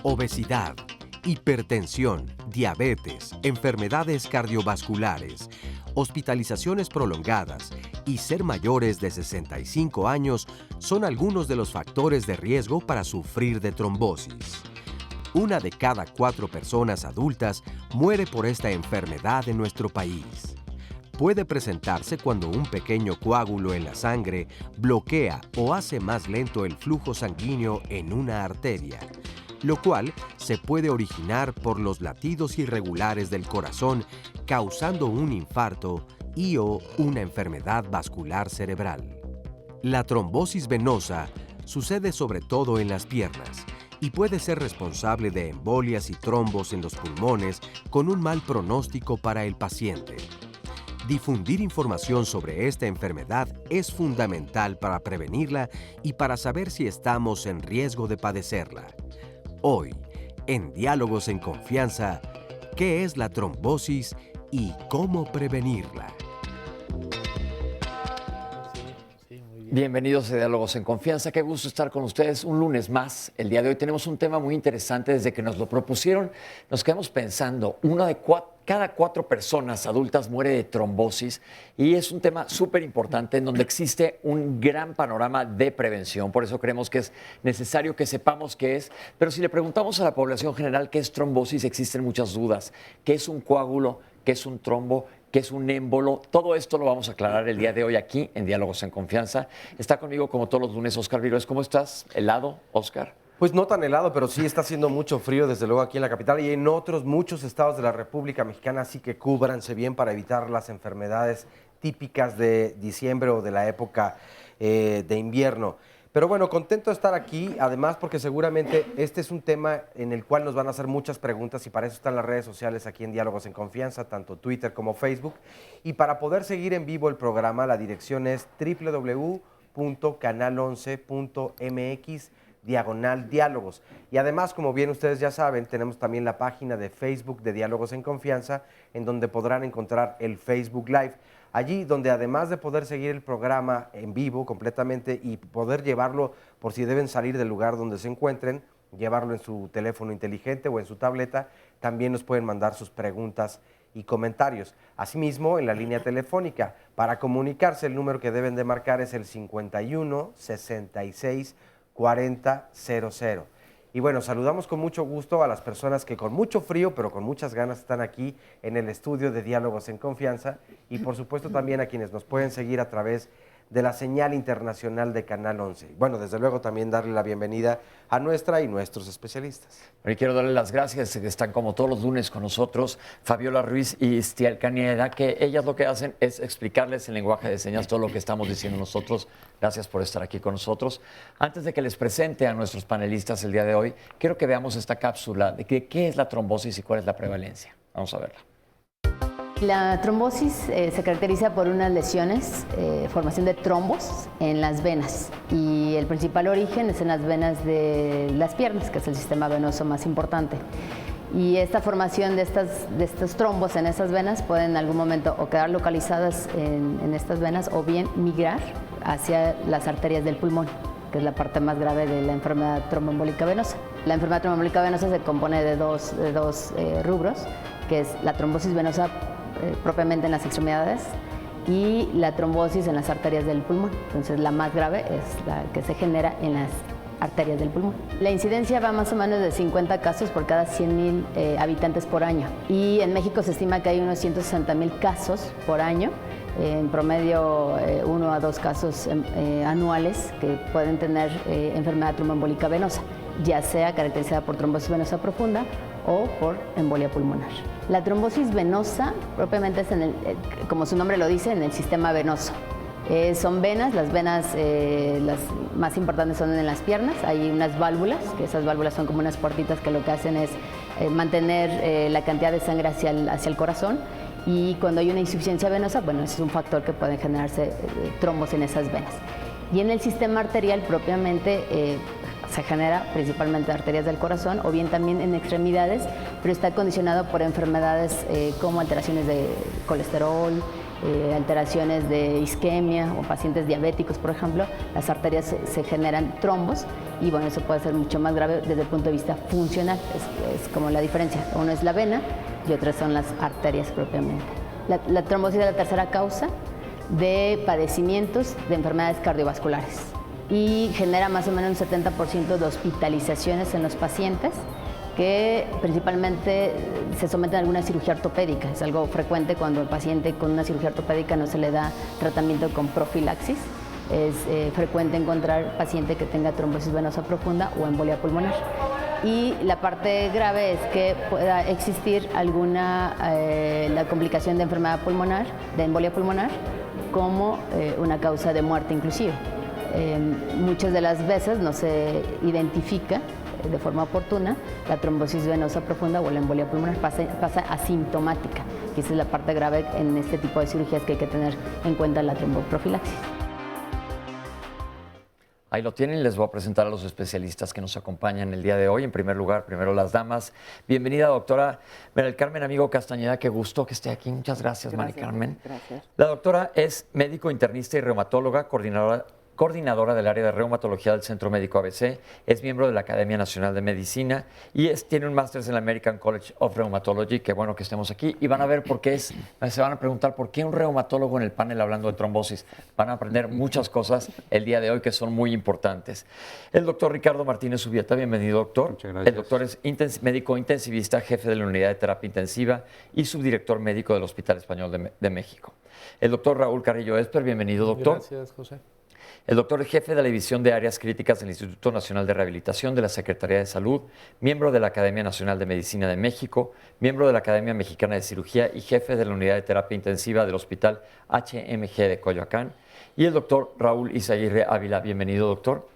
Obesidad, hipertensión, diabetes, enfermedades cardiovasculares, hospitalizaciones prolongadas y ser mayores de 65 años son algunos de los factores de riesgo para sufrir de trombosis. 1 de cada 4 personas adultas muere por esta enfermedad en nuestro país. Puede presentarse cuando un pequeño coágulo en la sangre bloquea o hace más lento el flujo sanguíneo en una arteria, lo cual se puede originar por los latidos irregulares del corazón, causando un infarto y/o una enfermedad vascular cerebral. La trombosis venosa sucede sobre todo en las piernas y puede ser responsable de embolias y trombos en los pulmones con un mal pronóstico para el paciente. Difundir información sobre esta enfermedad es fundamental para prevenirla y para saber si estamos en riesgo de padecerla. Hoy, en Diálogos en Confianza, ¿qué es la trombosis y cómo prevenirla? Bienvenidos a Diálogos en Confianza. Qué gusto estar con ustedes un lunes más. El día de hoy tenemos un tema muy interesante. Desde que nos lo propusieron, nos quedamos pensando, cada 4 personas adultas muere de trombosis y es un tema súper importante en donde existe un gran panorama de prevención. Por eso creemos que es necesario que sepamos qué es. Pero si le preguntamos a la población general qué es trombosis, existen muchas dudas. ¿Qué es un coágulo? ¿Qué es un trombo? ¿Qué es un émbolo? Todo esto lo vamos a aclarar el día de hoy aquí en Diálogos en Confianza. Está conmigo como todos los lunes Óscar Virués. ¿Cómo estás? ¿Helado, Óscar? Pues no tan helado, pero sí está haciendo mucho frío, desde luego aquí en la capital y en otros muchos estados de la República Mexicana, así que cúbranse bien para evitar las enfermedades típicas de diciembre o de la época de invierno. Pero bueno, contento de estar aquí, además porque seguramente este es un tema en el cual nos van a hacer muchas preguntas y para eso están las redes sociales aquí en Diálogos en Confianza, tanto Twitter como Facebook. Y para poder seguir en vivo el programa, la dirección es www.canal11.mx/diálogos. Y además, como bien ustedes ya saben, tenemos también la página de Facebook de Diálogos en Confianza, en donde podrán encontrar el Facebook Live. Allí donde además de poder seguir el programa en vivo completamente y poder llevarlo por si deben salir del lugar donde se encuentren, llevarlo en su teléfono inteligente o en su tableta, también nos pueden mandar sus preguntas y comentarios. Asimismo, en la línea telefónica, para comunicarse el número que deben de marcar es el 51 66 40 00. Y bueno, saludamos con mucho gusto a las personas que con mucho frío, pero con muchas ganas están aquí en el estudio de Diálogos en Confianza y por supuesto también a quienes nos pueden seguir a través de la señal internacional de Canal 11. Bueno, desde luego también darle la bienvenida a nuestra y nuestros especialistas. Y quiero darle las gracias, que están como todos los lunes con nosotros, Fabiola Ruiz y Estiel Cañeda, que ellas lo que hacen es explicarles en lenguaje de señas todo lo que estamos diciendo nosotros. Gracias por estar aquí con nosotros. Antes de que les presente a nuestros panelistas el día de hoy, quiero que veamos esta cápsula de qué es la trombosis y cuál es la prevalencia. Vamos a verla. La trombosis se caracteriza por unas lesiones, formación de trombos en las venas y el principal origen es en las venas de las piernas, que es el sistema venoso más importante. Y esta formación de estos trombos en esas venas pueden en algún momento o quedar localizadas en estas venas o bien migrar hacia las arterias del pulmón, que es la parte más grave de la enfermedad tromboembólica venosa. La enfermedad tromboembólica venosa se compone de dos rubros, que es la trombosis venosa propiamente en las extremidades y la trombosis en las arterias del pulmón. Entonces la más grave es la que se genera en las arterias del pulmón. La incidencia va más o menos de 50 casos por cada 100,000 habitantes por año y en México se estima que hay unos 160,000 casos por año, en promedio 1 a 2 casos anuales que pueden tener enfermedad tromboembólica venosa, ya sea caracterizada por trombosis venosa profunda o por embolia pulmonar. La trombosis venosa propiamente es como su nombre lo dice, en el sistema venoso. Son venas, las venas las más importantes son en las piernas, hay unas válvulas, que esas válvulas son como unas puertitas que lo que hacen es mantener la cantidad de sangre hacia el corazón, y cuando hay una insuficiencia venosa, bueno, ese es un factor que puede generarse trombos en esas venas. Y en el sistema arterial propiamente se genera principalmente arterias del corazón o bien también en extremidades, pero está condicionado por enfermedades como alteraciones de colesterol, alteraciones de isquemia o pacientes diabéticos, por ejemplo. Las arterias se generan trombos y bueno, eso puede ser mucho más grave desde el punto de vista funcional. Es como la diferencia. Uno es la vena y otra son las arterias propiamente. La trombosis es la tercera causa de padecimientos de enfermedades cardiovasculares y genera más o menos un 70% de hospitalizaciones en los pacientes, que principalmente se someten a alguna cirugía ortopédica. Es algo frecuente cuando el paciente con una cirugía ortopédica no se le da tratamiento con profilaxis. Es frecuente encontrar paciente que tenga trombosis venosa profunda o embolia pulmonar. Y la parte grave es que pueda existir alguna la complicación de enfermedad pulmonar, de embolia pulmonar, como una causa de muerte inclusive. Muchas de las veces no se identifica de forma oportuna la trombosis venosa profunda o la embolia pulmonar, pasa asintomática, y esa es la parte grave en este tipo de cirugías que hay que tener en cuenta la tromboprofilaxis. Ahí lo tienen, les voy a presentar a los especialistas que nos acompañan el día de hoy. En primer lugar, primero las damas. Bienvenida, doctora María del Carmen Amigo Castañeda, qué gusto que esté aquí. Muchas gracias, María Carmen. Gracias. La doctora es médico internista y reumatóloga, coordinadora del área de reumatología del Centro Médico ABC, es miembro de la Academia Nacional de Medicina y tiene un máster en la American College of Rheumatology. Qué bueno que estemos aquí. Y van a ver por qué se van a preguntar por qué un reumatólogo en el panel hablando de trombosis. Van a aprender muchas cosas el día de hoy que son muy importantes. El doctor Ricardo Martínez Subieta, bienvenido, doctor. Muchas gracias. El doctor es médico intensivista, jefe de la unidad de terapia intensiva y subdirector médico del Hospital Español de México. El doctor Raúl Carrillo Esper, bienvenido, doctor. Gracias, José. El doctor es jefe de la División de Áreas Críticas del Instituto Nacional de Rehabilitación de la Secretaría de Salud, miembro de la Academia Nacional de Medicina de México, miembro de la Academia Mexicana de Cirugía y jefe de la Unidad de Terapia Intensiva del Hospital HMG de Coyoacán. Y el doctor Raúl Izaguirre Ávila, bienvenido, doctor.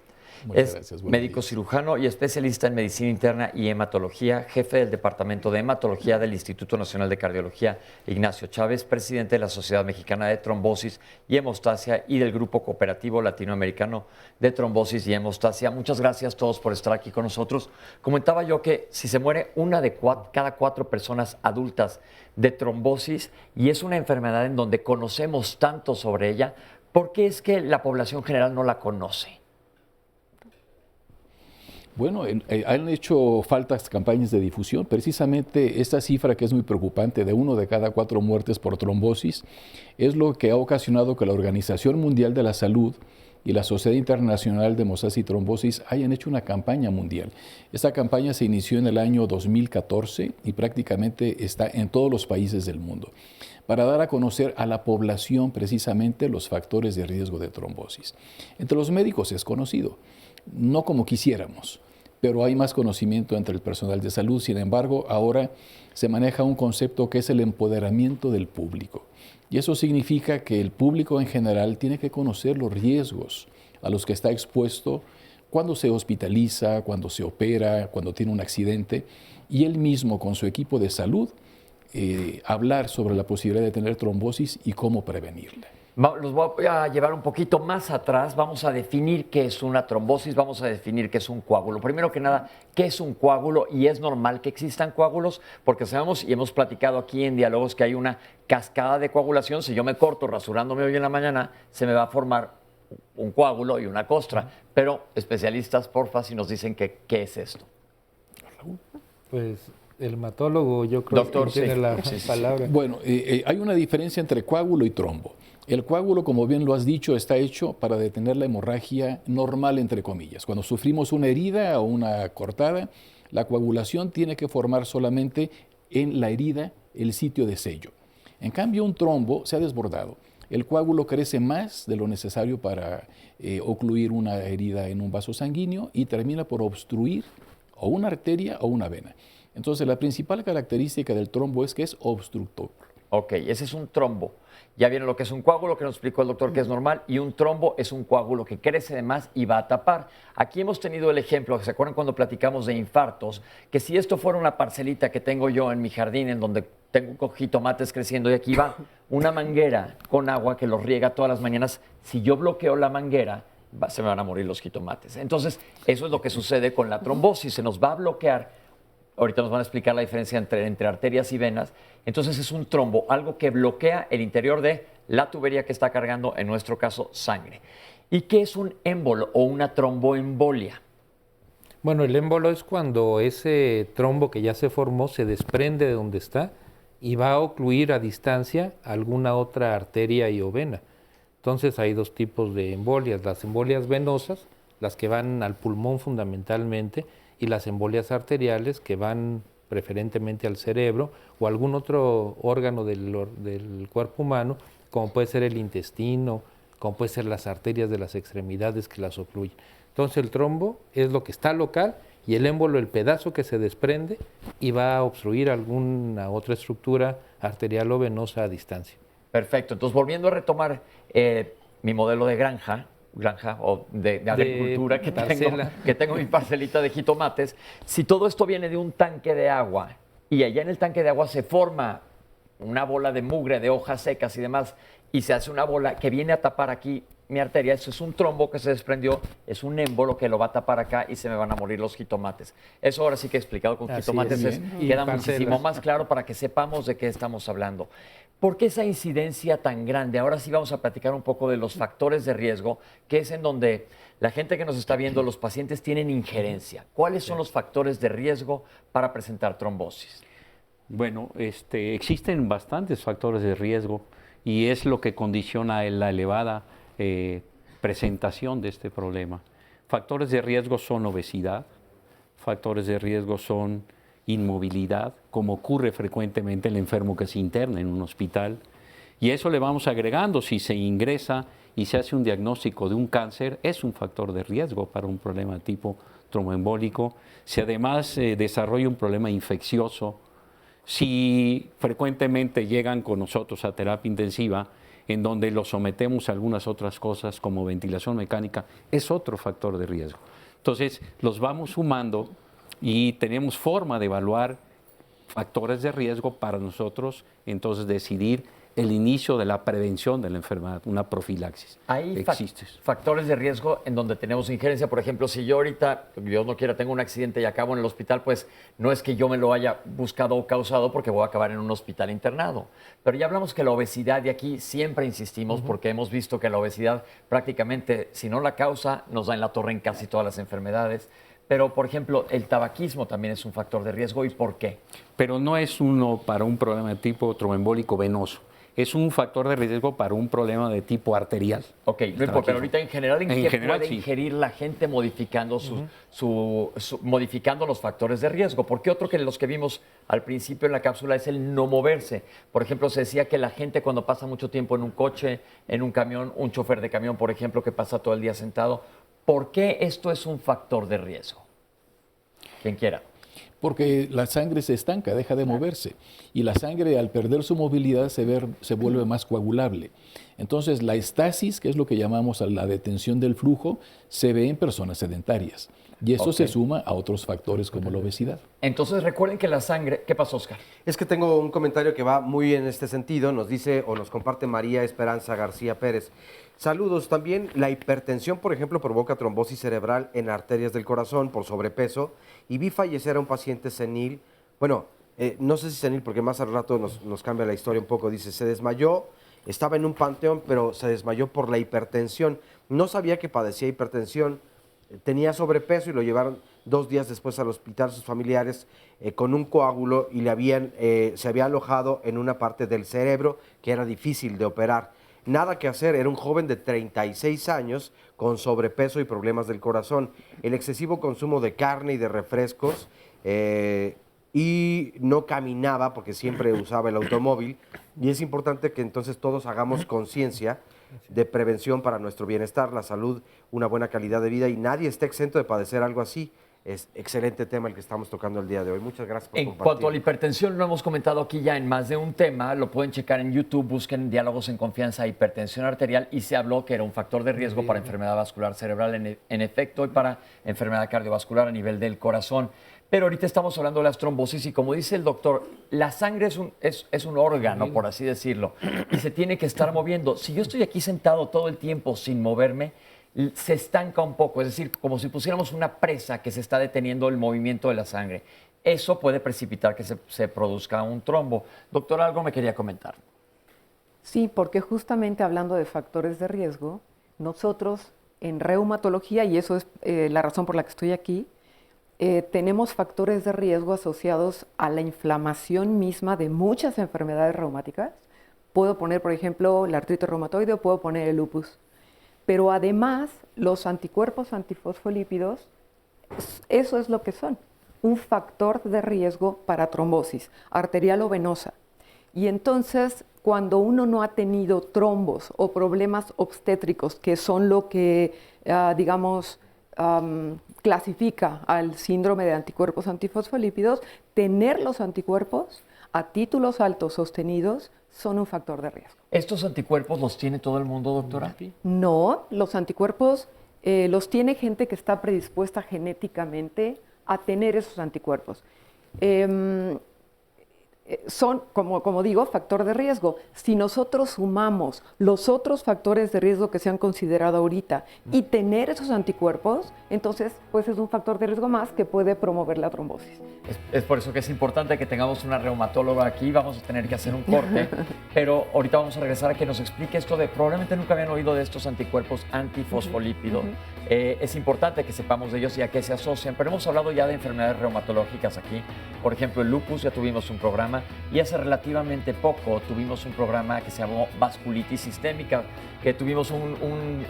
Muchas gracias. Médico cirujano y especialista en medicina interna y hematología, jefe del Departamento de Hematología del Instituto Nacional de Cardiología Ignacio Chávez, presidente de la Sociedad Mexicana de Trombosis y Hemostasia y del Grupo Cooperativo Latinoamericano de Trombosis y Hemostasia. Muchas gracias a todos por estar aquí con nosotros. Comentaba yo que si se muere una de cada 4 personas adultas de trombosis y es una enfermedad en donde conocemos tanto sobre ella, ¿por qué es que la población general no la conoce? Bueno, han hecho faltas campañas de difusión. Precisamente esta cifra, que es muy preocupante, de 1 de cada 4 muertes por trombosis, es lo que ha ocasionado que la Organización Mundial de la Salud y la Sociedad Internacional de Hemostasia y Trombosis hayan hecho una campaña mundial. Esta campaña se inició en el año 2014 y prácticamente está en todos los países del mundo, para dar a conocer a la población precisamente los factores de riesgo de trombosis. Entre los médicos es conocido, no como quisiéramos, pero hay más conocimiento entre el personal de salud. Sin embargo, ahora se maneja un concepto que es el empoderamiento del público. Y eso significa que el público en general tiene que conocer los riesgos a los que está expuesto cuando se hospitaliza, cuando se opera, cuando tiene un accidente, y él mismo con su equipo de salud hablar sobre la posibilidad de tener trombosis y cómo prevenirla. Los voy a llevar un poquito más atrás. Vamos a definir qué es una trombosis, vamos a definir qué es un coágulo. Primero que nada, ¿qué es un coágulo? Y es normal que existan coágulos, porque sabemos y hemos platicado aquí en Diálogos que hay una cascada de coagulación. Si yo me corto rasurándome hoy en la mañana, se me va a formar un coágulo y una costra. Pero especialistas, porfa, si nos dicen qué es esto. Pues el hematólogo yo creo Doctor, que tiene sí. la palabra. Bueno, hay una diferencia entre coágulo y trombo. El coágulo, como bien lo has dicho, está hecho para detener la hemorragia normal, entre comillas. Cuando sufrimos una herida o una cortada, la coagulación tiene que formar solamente en la herida el sitio de sello. En cambio, un trombo se ha desbordado. El coágulo crece más de lo necesario para ocluir una herida en un vaso sanguíneo y termina por obstruir o una arteria o una vena. Entonces, la principal característica del trombo es que es obstructor. Ok, ese es un trombo. Ya viene lo que es un coágulo, que nos explicó el doctor que es normal, y un trombo es un coágulo que crece de más y va a tapar. Aquí hemos tenido el ejemplo, ¿se acuerdan cuando platicamos de infartos? Que si esto fuera una parcelita que tengo yo en mi jardín, en donde tengo jitomates creciendo, y aquí va una manguera con agua que los riega todas las mañanas, si yo bloqueo la manguera, se me van a morir los jitomates. Entonces, eso es lo que sucede con la trombosis, se nos va a bloquear. Ahorita nos van a explicar la diferencia entre arterias y venas. Entonces es un trombo, algo que bloquea el interior de la tubería que está cargando, en nuestro caso, sangre. ¿Y qué es un émbolo o una tromboembolia? Bueno, el émbolo es cuando ese trombo que ya se formó se desprende de donde está y va a ocluir a distancia alguna otra arteria y o vena. Entonces hay dos tipos de embolias, las embolias venosas, las que van al pulmón fundamentalmente, y las embolias arteriales que van preferentemente al cerebro o algún otro órgano del cuerpo humano, como puede ser el intestino, como puede ser las arterias de las extremidades que las ocluyen. Entonces el trombo es lo que está local y el émbolo el pedazo que se desprende y va a obstruir alguna otra estructura arterial o venosa a distancia. Perfecto. Entonces, volviendo a retomar mi modelo de granja o de agricultura que tengo mi parcelita de jitomates, si todo esto viene de un tanque de agua y allá en el tanque de agua se forma una bola de mugre, de hojas secas y demás, y se hace una bola que viene a tapar aquí mi arteria, eso es un trombo que se desprendió, es un émbolo que lo va a tapar acá y se me van a morir los jitomates. Eso ahora sí que he explicado con jitomates queda muchísimo más claro para que sepamos de qué estamos hablando. ¿Por qué esa incidencia tan grande? Ahora sí vamos a platicar un poco de los factores de riesgo, que es en donde la gente que nos está viendo, los pacientes tienen injerencia. ¿Cuáles son los factores de riesgo para presentar trombosis? Bueno, existen bastantes factores de riesgo y es lo que condiciona la elevada presentación de este problema. Factores de riesgo son obesidad, factores de riesgo son inmovilidad, como ocurre frecuentemente en el enfermo que se interna en un hospital. Y eso le vamos agregando, si se ingresa y se hace un diagnóstico de un cáncer, es un factor de riesgo para un problema tipo tromboembólico. Si además desarrolla un problema infeccioso, si frecuentemente llegan con nosotros a terapia intensiva, en donde los sometemos a algunas otras cosas como ventilación mecánica, es otro factor de riesgo. Entonces, los vamos sumando y tenemos forma de evaluar factores de riesgo para nosotros, entonces decidir el inicio de la prevención de la enfermedad, una profilaxis. Hay factores de riesgo en donde tenemos injerencia. Por ejemplo, si yo ahorita, Dios no quiera, tengo un accidente y acabo en el hospital, pues no es que yo me lo haya buscado o causado porque voy a acabar en un hospital internado. Pero ya hablamos que la obesidad, y aquí siempre insistimos porque hemos visto que la obesidad prácticamente, si no la causa, nos da en la torre en casi todas las enfermedades. Pero, por ejemplo, el tabaquismo también es un factor de riesgo. ¿Y por qué? Pero no es uno para un problema de tipo tromboembólico venoso. Es un factor de riesgo para un problema de tipo arterial. Ok, no importa, pero ahorita en general, ¿qué puede ingerir la gente modificando, modificando los factores de riesgo? Porque otro que los que vimos al principio en la cápsula es el no moverse. Por ejemplo, se decía que la gente cuando pasa mucho tiempo en un coche, en un camión, un chofer de camión, por ejemplo, que pasa todo el día sentado, ¿por qué esto es un factor de riesgo? Quien quiera. Porque la sangre se estanca, deja de moverse. Y la sangre, al perder su movilidad, se vuelve más coagulable. Entonces, la estasis, que es lo que llamamos a la detención del flujo, se ve en personas sedentarias. Y eso se suma a otros factores como la obesidad. Entonces, recuerden que la sangre... ¿Qué pasó, Oscar? Es que tengo un comentario que va muy en este sentido. Nos dice o nos comparte María Esperanza García Pérez. Saludos. También la hipertensión, por ejemplo, provoca trombosis cerebral en arterias del corazón por sobrepeso. Y vi fallecer a un paciente senil. Bueno, no sé si senil porque más al rato nos cambia la historia un poco. Dice, se desmayó, estaba en un panteón, pero se desmayó por la hipertensión. No sabía que padecía hipertensión. Tenía sobrepeso y lo llevaron 2 días después al hospital sus familiares con un coágulo y se había alojado en una parte del cerebro que era difícil de operar. Nada que hacer, era un joven de 36 años con sobrepeso y problemas del corazón. El excesivo consumo de carne y de refrescos y no caminaba porque siempre usaba el automóvil. Y es importante que entonces todos hagamos conciencia de prevención para nuestro bienestar, la salud, una buena calidad de vida y nadie está exento de padecer algo así. es excelente tema el que estamos tocando el día de hoy. Muchas gracias por En compartir. cuanto a la hipertensión, lo hemos comentado aquí ya en más de un tema, lo pueden checar en YouTube, busquen Diálogos en Confianza, hipertensión arterial, y se habló que era un factor de riesgo para enfermedad vascular cerebral en efecto y para enfermedad cardiovascular a nivel del corazón. Pero ahorita estamos hablando de las trombosis y como dice el doctor, la sangre es un órgano, por así decirlo, y se tiene que estar moviendo. Si yo estoy aquí sentado todo el tiempo sin moverme, se estanca un poco, es decir, como si pusiéramos una presa que se está deteniendo el movimiento de la sangre. Eso puede precipitar que se produzca un trombo. Doctor, algo me quería comentar. Sí, porque justamente hablando de factores de riesgo, nosotros en reumatología, y eso es la razón por la que estoy aquí, tenemos factores de riesgo asociados a la inflamación misma de muchas enfermedades reumáticas. Puedo poner, por ejemplo, la artritis reumatoide o puedo poner el lupus. Pero además, los anticuerpos antifosfolípidos, eso es lo que son, un factor de riesgo para trombosis arterial o venosa. Y entonces, cuando uno no ha tenido trombos o problemas obstétricos, que son lo que, clasifica al síndrome de anticuerpos antifosfolípidos, tener los anticuerpos a títulos altos sostenidos son un factor de riesgo. ¿Estos anticuerpos los tiene todo el mundo, doctora? No, los anticuerpos los tiene gente que está predispuesta genéticamente a tener esos anticuerpos. Son, como digo, factor de riesgo. Si nosotros sumamos los otros factores de riesgo que se han considerado ahorita y tener esos anticuerpos, entonces pues es un factor de riesgo más que puede promover la trombosis. Es por eso que es importante que tengamos una reumatóloga aquí. Vamos a tener que hacer un corte, pero ahorita vamos a regresar a que nos explique esto de, probablemente nunca habían oído de estos anticuerpos antifosfolípidos. Es importante que sepamos de ellos y a qué se asocian, pero hemos hablado ya de enfermedades reumatológicas aquí. Por ejemplo, el lupus, ya tuvimos un programa, y hace relativamente poco tuvimos un programa que se llamó vasculitis sistémica, que tuvimos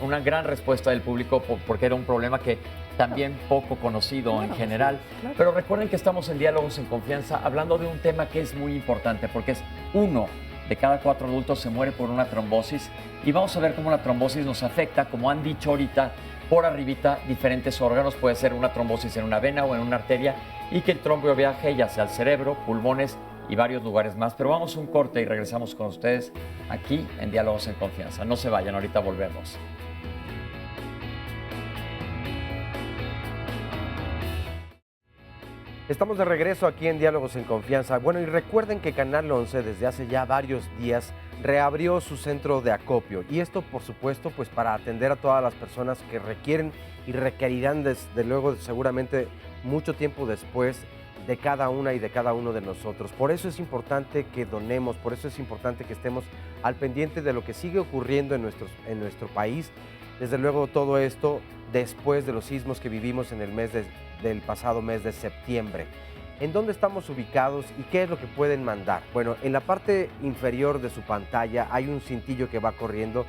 una gran respuesta del público porque era un problema que también poco conocido en general. Sí, claro. Pero recuerden que estamos en Diálogos en Confianza hablando de un tema que es muy importante, porque es 1 de cada 4 adultos se muere por una trombosis, y vamos a ver cómo la trombosis nos afecta, como han dicho ahorita, por arribita diferentes órganos. Puede ser una trombosis en una vena o en una arteria, y que el trombo viaje ya sea al cerebro, pulmones y varios lugares más. Pero vamos a un corte y regresamos con ustedes aquí en Diálogos en Confianza. No se vayan, ahorita volvemos. Estamos de regreso aquí en Diálogos en Confianza. Bueno, y recuerden que Canal 11 desde hace ya varios días reabrió su centro de acopio, y esto por supuesto pues para atender a todas las personas que requieren y requerirán desde luego seguramente mucho tiempo después de cada una y de cada uno de nosotros. Por eso es importante que donemos, por eso es importante que estemos al pendiente de lo que sigue ocurriendo en nuestro país. Desde luego todo esto después de los sismos que vivimos en el del pasado mes de septiembre. ¿En dónde estamos ubicados y qué es lo que pueden mandar? Bueno, en la parte inferior de su pantalla hay un cintillo que va corriendo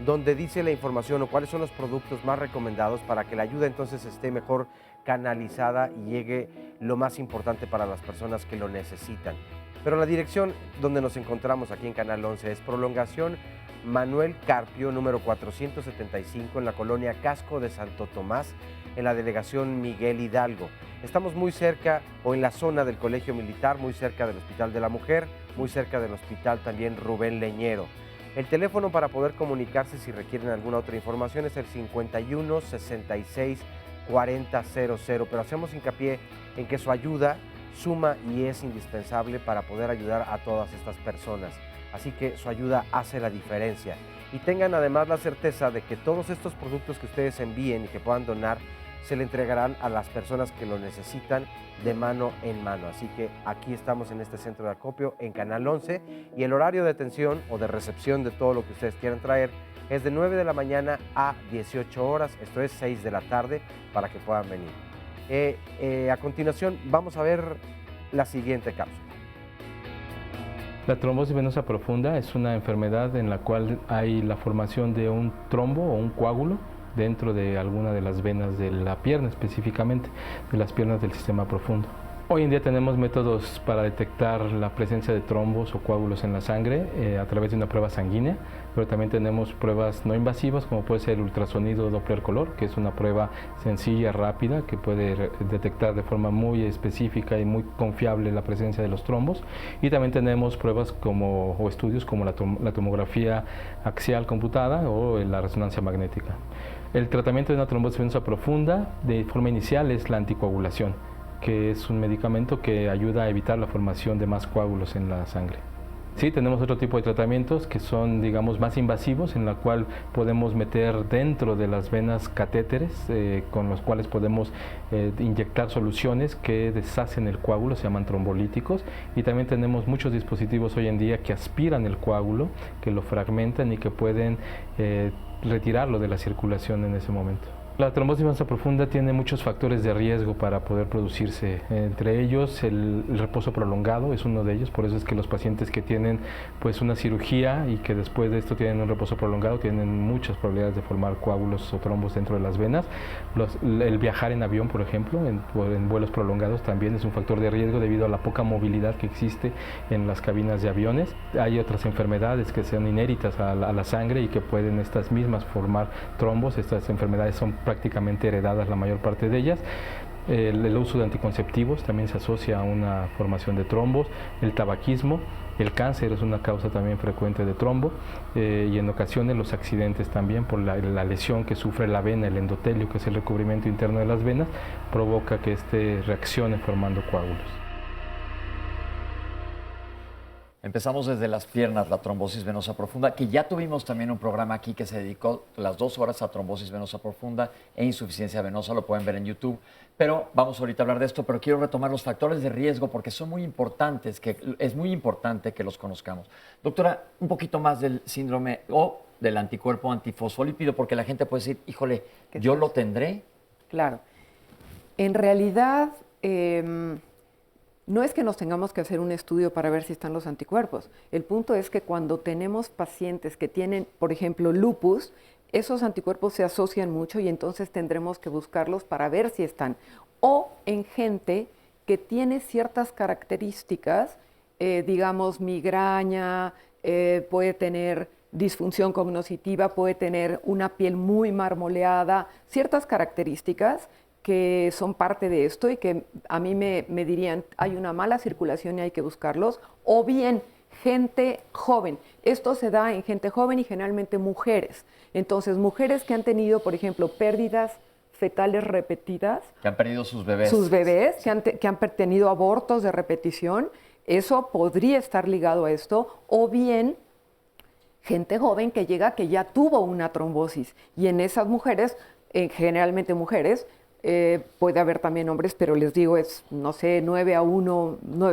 donde dice la información o cuáles son los productos más recomendados para que la ayuda entonces esté mejor canalizada y llegue lo más importante para las personas que lo necesitan. Pero la dirección donde nos encontramos aquí en Canal 11 es Prolongación Manuel Carpio, número 475, en la colonia Casco de Santo Tomás, en la delegación Miguel Hidalgo. Estamos muy cerca o en la zona del Colegio Militar, muy cerca del Hospital de la Mujer, muy cerca del Hospital también Rubén Leñero. El teléfono para poder comunicarse si requieren alguna otra información es el 51 66 40 00, pero hacemos hincapié en que su ayuda suma y es indispensable para poder ayudar a todas estas personas. Así que su ayuda hace la diferencia. Y tengan además la certeza de que todos estos productos que ustedes envíen y que puedan donar se le entregarán a las personas que lo necesitan de mano en mano. Así que aquí estamos en este centro de acopio en Canal 11 y el horario de atención o de recepción de todo lo que ustedes quieran traer es de 9 de la mañana a 18 horas, esto es 6 de la tarde, para que puedan venir. A continuación vamos a ver la siguiente cápsula. La trombosis venosa profunda es una enfermedad en la cual hay la formación de un trombo o un coágulo dentro de alguna de las venas de la pierna, específicamente de las piernas del sistema profundo. Hoy en día tenemos métodos para detectar la presencia de trombos o coágulos en la sangre a través de una prueba sanguínea, pero también tenemos pruebas no invasivas como puede ser el ultrasonido Doppler color, que es una prueba sencilla, rápida, que puede detectar de forma muy específica y muy confiable la presencia de los trombos. Y también tenemos pruebas o estudios como la tomografía axial computada o la resonancia magnética. El tratamiento de una trombosis venosa profunda de forma inicial es la anticoagulación, que es un medicamento que ayuda a evitar la formación de más coágulos en la sangre. Sí, tenemos otro tipo de tratamientos que son, digamos, más invasivos, en la cual podemos meter dentro de las venas catéteres con los cuales podemos inyectar soluciones que deshacen el coágulo, se llaman trombolíticos, y también tenemos muchos dispositivos hoy en día que aspiran el coágulo, que lo fragmentan y que pueden retirarlo de la circulación en ese momento. La trombosis venosa profunda tiene muchos factores de riesgo para poder producirse, entre ellos el reposo prolongado es uno de ellos, por eso es que los pacientes que tienen pues una cirugía y que después de esto tienen un reposo prolongado tienen muchas probabilidades de formar coágulos o trombos dentro de las venas. El viajar en avión, por ejemplo, en vuelos prolongados también es un factor de riesgo debido a la poca movilidad que existe en las cabinas de aviones. Hay otras enfermedades que son inéditas a la sangre y que pueden estas mismas formar trombos. Estas enfermedades son prácticamente heredadas la mayor parte de ellas. El uso de anticonceptivos también se asocia a una formación de trombos, el tabaquismo, el cáncer es una causa también frecuente de trombo y en ocasiones los accidentes también por la lesión que sufre la vena, el endotelio, que es el recubrimiento interno de las venas, provoca que reaccione formando coágulos. Empezamos desde las piernas, la trombosis venosa profunda, que ya tuvimos también un programa aquí que se dedicó las 2 horas a trombosis venosa profunda e insuficiencia venosa, lo pueden ver en YouTube. Pero vamos ahorita a hablar de esto, pero quiero retomar los factores de riesgo porque son muy importantes, es muy importante que los conozcamos. Doctora, un poquito más del síndrome o del anticuerpo antifosfolípido, porque la gente puede decir, híjole, ¿yo lo tendré? Claro. En realidad, no es que nos tengamos que hacer un estudio para ver si están los anticuerpos. El punto es que cuando tenemos pacientes que tienen, por ejemplo, lupus, esos anticuerpos se asocian mucho y entonces tendremos que buscarlos para ver si están. O en gente que tiene ciertas características, digamos migraña, puede tener disfunción cognitiva, puede tener una piel muy marmoleada, ciertas características que son parte de esto y que a mí me dirían hay una mala circulación y hay que buscarlos, o bien gente joven. Esto se da en gente joven y generalmente mujeres. Entonces, mujeres que han tenido, por ejemplo, pérdidas fetales repetidas. Que han perdido sus bebés. Sus bebés, que han tenido abortos de repetición, eso podría estar ligado a esto, o bien gente joven que llega que ya tuvo una trombosis. Y en esas mujeres, generalmente mujeres, puede haber también hombres, pero les digo, es, no sé, 9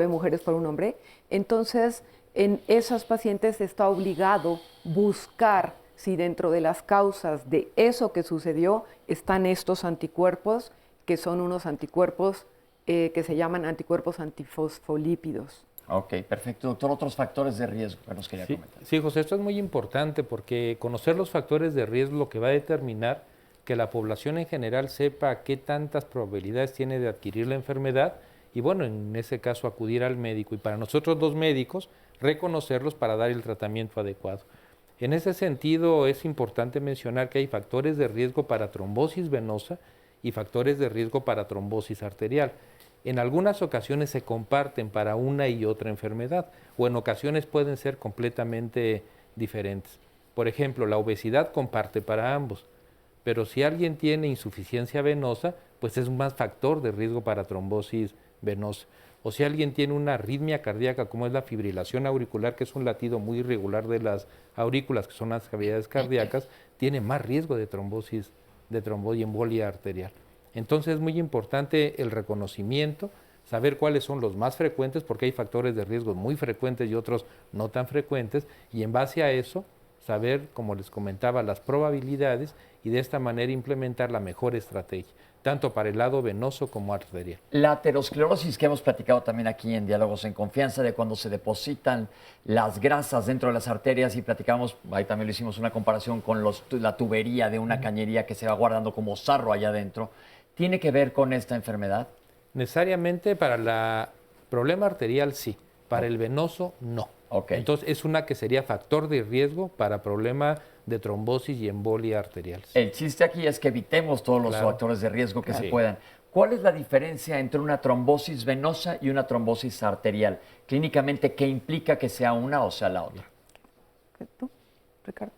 mujeres por un hombre. Entonces, en esas pacientes está obligado buscar si dentro de las causas de eso que sucedió están estos anticuerpos, que son unos anticuerpos que se llaman anticuerpos antifosfolípidos. Ok, perfecto. Doctor, otros factores de riesgo que nos quería comentar. Sí, José, esto es muy importante porque conocer los factores de riesgo lo que va a determinar que la población en general sepa qué tantas probabilidades tiene de adquirir la enfermedad y bueno, en ese caso acudir al médico y para nosotros los médicos reconocerlos para dar el tratamiento adecuado. En ese sentido es importante mencionar que hay factores de riesgo para trombosis venosa y factores de riesgo para trombosis arterial. En algunas ocasiones se comparten para una y otra enfermedad o en ocasiones pueden ser completamente diferentes. Por ejemplo, la obesidad comparte para ambos. Pero si alguien tiene insuficiencia venosa, pues es un más factor de riesgo para trombosis venosa. O si alguien tiene una arritmia cardíaca, como es la fibrilación auricular, que es un latido muy irregular de las aurículas, que son las cavidades cardíacas, tiene más riesgo de trombosis, y embolia arterial. Entonces es muy importante el reconocimiento, saber cuáles son los más frecuentes, porque hay factores de riesgo muy frecuentes y otros no tan frecuentes, y en base a eso, saber, como les comentaba, las probabilidades y de esta manera implementar la mejor estrategia, tanto para el lado venoso como arterial. La aterosclerosis que hemos platicado también aquí en Diálogos en Confianza, de cuando se depositan las grasas dentro de las arterias y platicamos, ahí también lo hicimos una comparación con la tubería de una cañería que se va guardando como sarro allá adentro, ¿tiene que ver con esta enfermedad? Necesariamente para el problema arterial sí, para el venoso no. Okay. Entonces es una que sería factor de riesgo para problema de trombosis y embolia arteriales. El chiste aquí es que evitemos todos los factores de riesgo que se puedan. ¿Cuál es la diferencia entre una trombosis venosa y una trombosis arterial? Clínicamente, ¿qué implica que sea una o sea la otra? ¿Tú, Ricardo?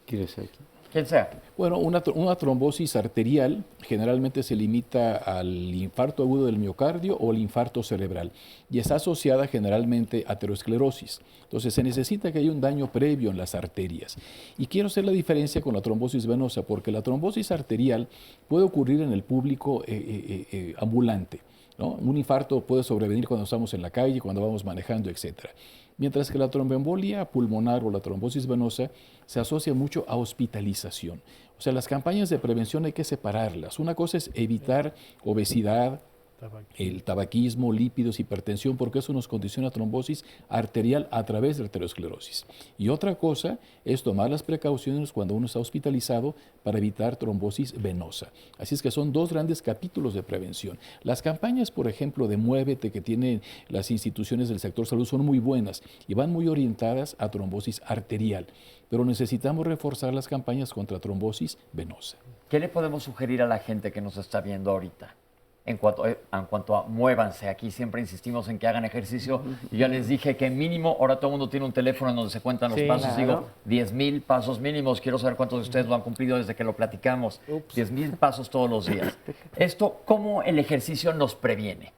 ¿Quieres ser? Quien sea. Bueno, una trombosis arterial generalmente se limita al infarto agudo del miocardio o el infarto cerebral y está asociada generalmente a aterosclerosis. Entonces se necesita que haya un daño previo en las arterias. Y quiero hacer la diferencia con la trombosis venosa porque la trombosis arterial puede ocurrir en el público ambulante, ¿no? Un infarto puede sobrevenir cuando estamos en la calle, cuando vamos manejando, etcétera. Mientras que la tromboembolia pulmonar o la trombosis venosa se asocia mucho a hospitalización. O sea, las campañas de prevención hay que separarlas. Una cosa es evitar obesidad, el tabaquismo, lípidos, hipertensión, porque eso nos condiciona trombosis arterial a través de la aterosclerosis. Y otra cosa es tomar las precauciones cuando uno está hospitalizado para evitar trombosis venosa. Así es que son dos grandes capítulos de prevención. Las campañas, por ejemplo, de Muévete que tienen las instituciones del sector salud son muy buenas y van muy orientadas a trombosis arterial, pero necesitamos reforzar las campañas contra trombosis venosa. ¿Qué le podemos sugerir a la gente que nos está viendo ahorita? En cuanto a muévanse, aquí siempre insistimos en que hagan ejercicio. Yo ya les dije que mínimo, ahora todo el mundo tiene un teléfono en donde se cuentan los pasos. Claro. Digo, 10,000 pasos mínimos. Quiero saber cuántos de ustedes lo han cumplido desde que lo platicamos. 10,000 pasos todos los días. Esto, ¿cómo el ejercicio nos previene?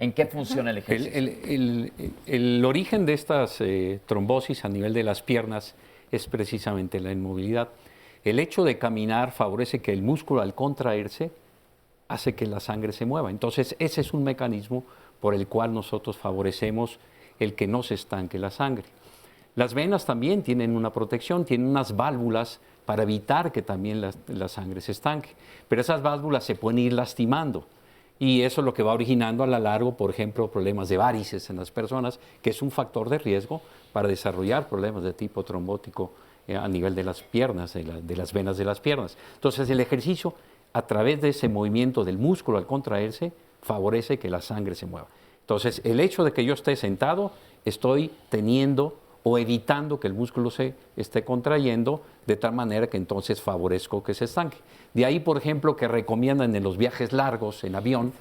¿En qué funciona el ejercicio? El origen de estas trombosis a nivel de las piernas es precisamente la inmovilidad. El hecho de caminar favorece que el músculo al contraerse hace que la sangre se mueva. Entonces, ese es un mecanismo por el cual nosotros favorecemos el que no se estanque la sangre. Las venas también tienen una protección, tienen unas válvulas para evitar que también la sangre se estanque. Pero esas válvulas se pueden ir lastimando y eso es lo que va originando a la largo, por ejemplo, problemas de varices en las personas, que es un factor de riesgo para desarrollar problemas de tipo trombótico a nivel de las piernas, de las venas de las piernas. Entonces, el ejercicio a través de ese movimiento del músculo al contraerse, favorece que la sangre se mueva. Entonces, el hecho de que yo esté sentado, estoy teniendo o evitando que el músculo se esté contrayendo, de tal manera que entonces favorezco que se estanque. De ahí, por ejemplo, que recomiendan en los viajes largos en avión,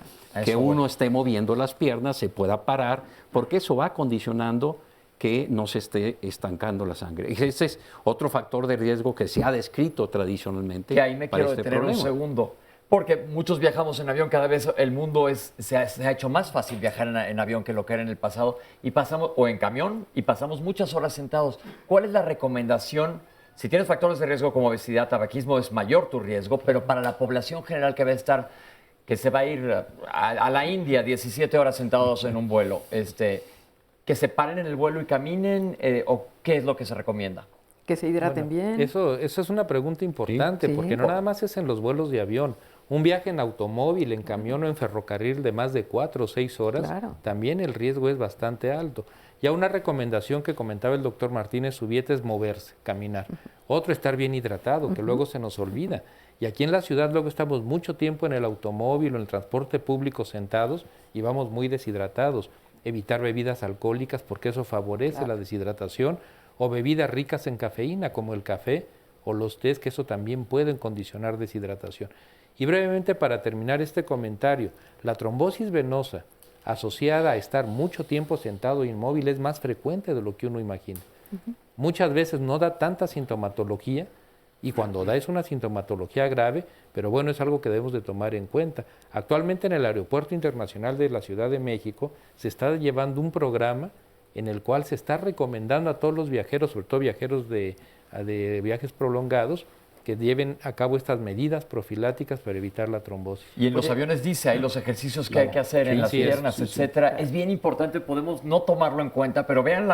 que uno esté moviendo las piernas, se pueda parar, porque eso va condicionando que no se esté estancando la sangre. Ese es otro factor de riesgo que se ha descrito tradicionalmente. Que ahí me quiero detener un segundo, porque muchos viajamos en avión, cada vez el mundo se ha hecho más fácil viajar en avión que lo que era en el pasado, y pasamos, o en camión, y pasamos muchas horas sentados. ¿Cuál es la recomendación? Si tienes factores de riesgo como obesidad, tabaquismo, es mayor tu riesgo, pero para la población general que va a estar, que se va a ir a la India 17 horas sentados en un vuelo, que se paren en el vuelo y caminen, o qué es lo que se recomienda? Que se hidraten bien. Eso es una pregunta importante, porque no nada más es en los vuelos de avión. Un viaje en automóvil, en camión o en ferrocarril de más de 4 o 6 horas, también el riesgo es bastante alto. Ya una recomendación que comentaba el doctor Martínez Subieta es moverse, caminar. Otro, estar bien hidratado, que luego se nos olvida. Y aquí en la ciudad luego estamos mucho tiempo en el automóvil o en el transporte público sentados y vamos muy deshidratados. Evitar bebidas alcohólicas porque eso favorece la deshidratación, o bebidas ricas en cafeína como el café o los tés, que eso también pueden condicionar deshidratación. Y brevemente, para terminar este comentario, la trombosis venosa asociada a estar mucho tiempo sentado e inmóvil es más frecuente de lo que uno imagina. Muchas veces no da tanta sintomatología, y cuando da es una sintomatología grave, pero bueno, es algo que debemos de tomar en cuenta. Actualmente en el Aeropuerto Internacional de la Ciudad de México se está llevando un programa en el cual se está recomendando a todos los viajeros, sobre todo viajeros de viajes prolongados, que lleven a cabo estas medidas profilácticas para evitar la trombosis. Y en los aviones dice ahí los ejercicios que hay que hacer en las piernas, etcétera. Es bien importante, podemos no tomarlo en cuenta, pero vean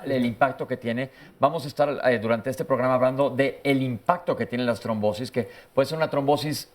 el impacto que tiene. Vamos a estar durante este programa hablando del impacto que tienen las trombosis, que puede ser una trombosis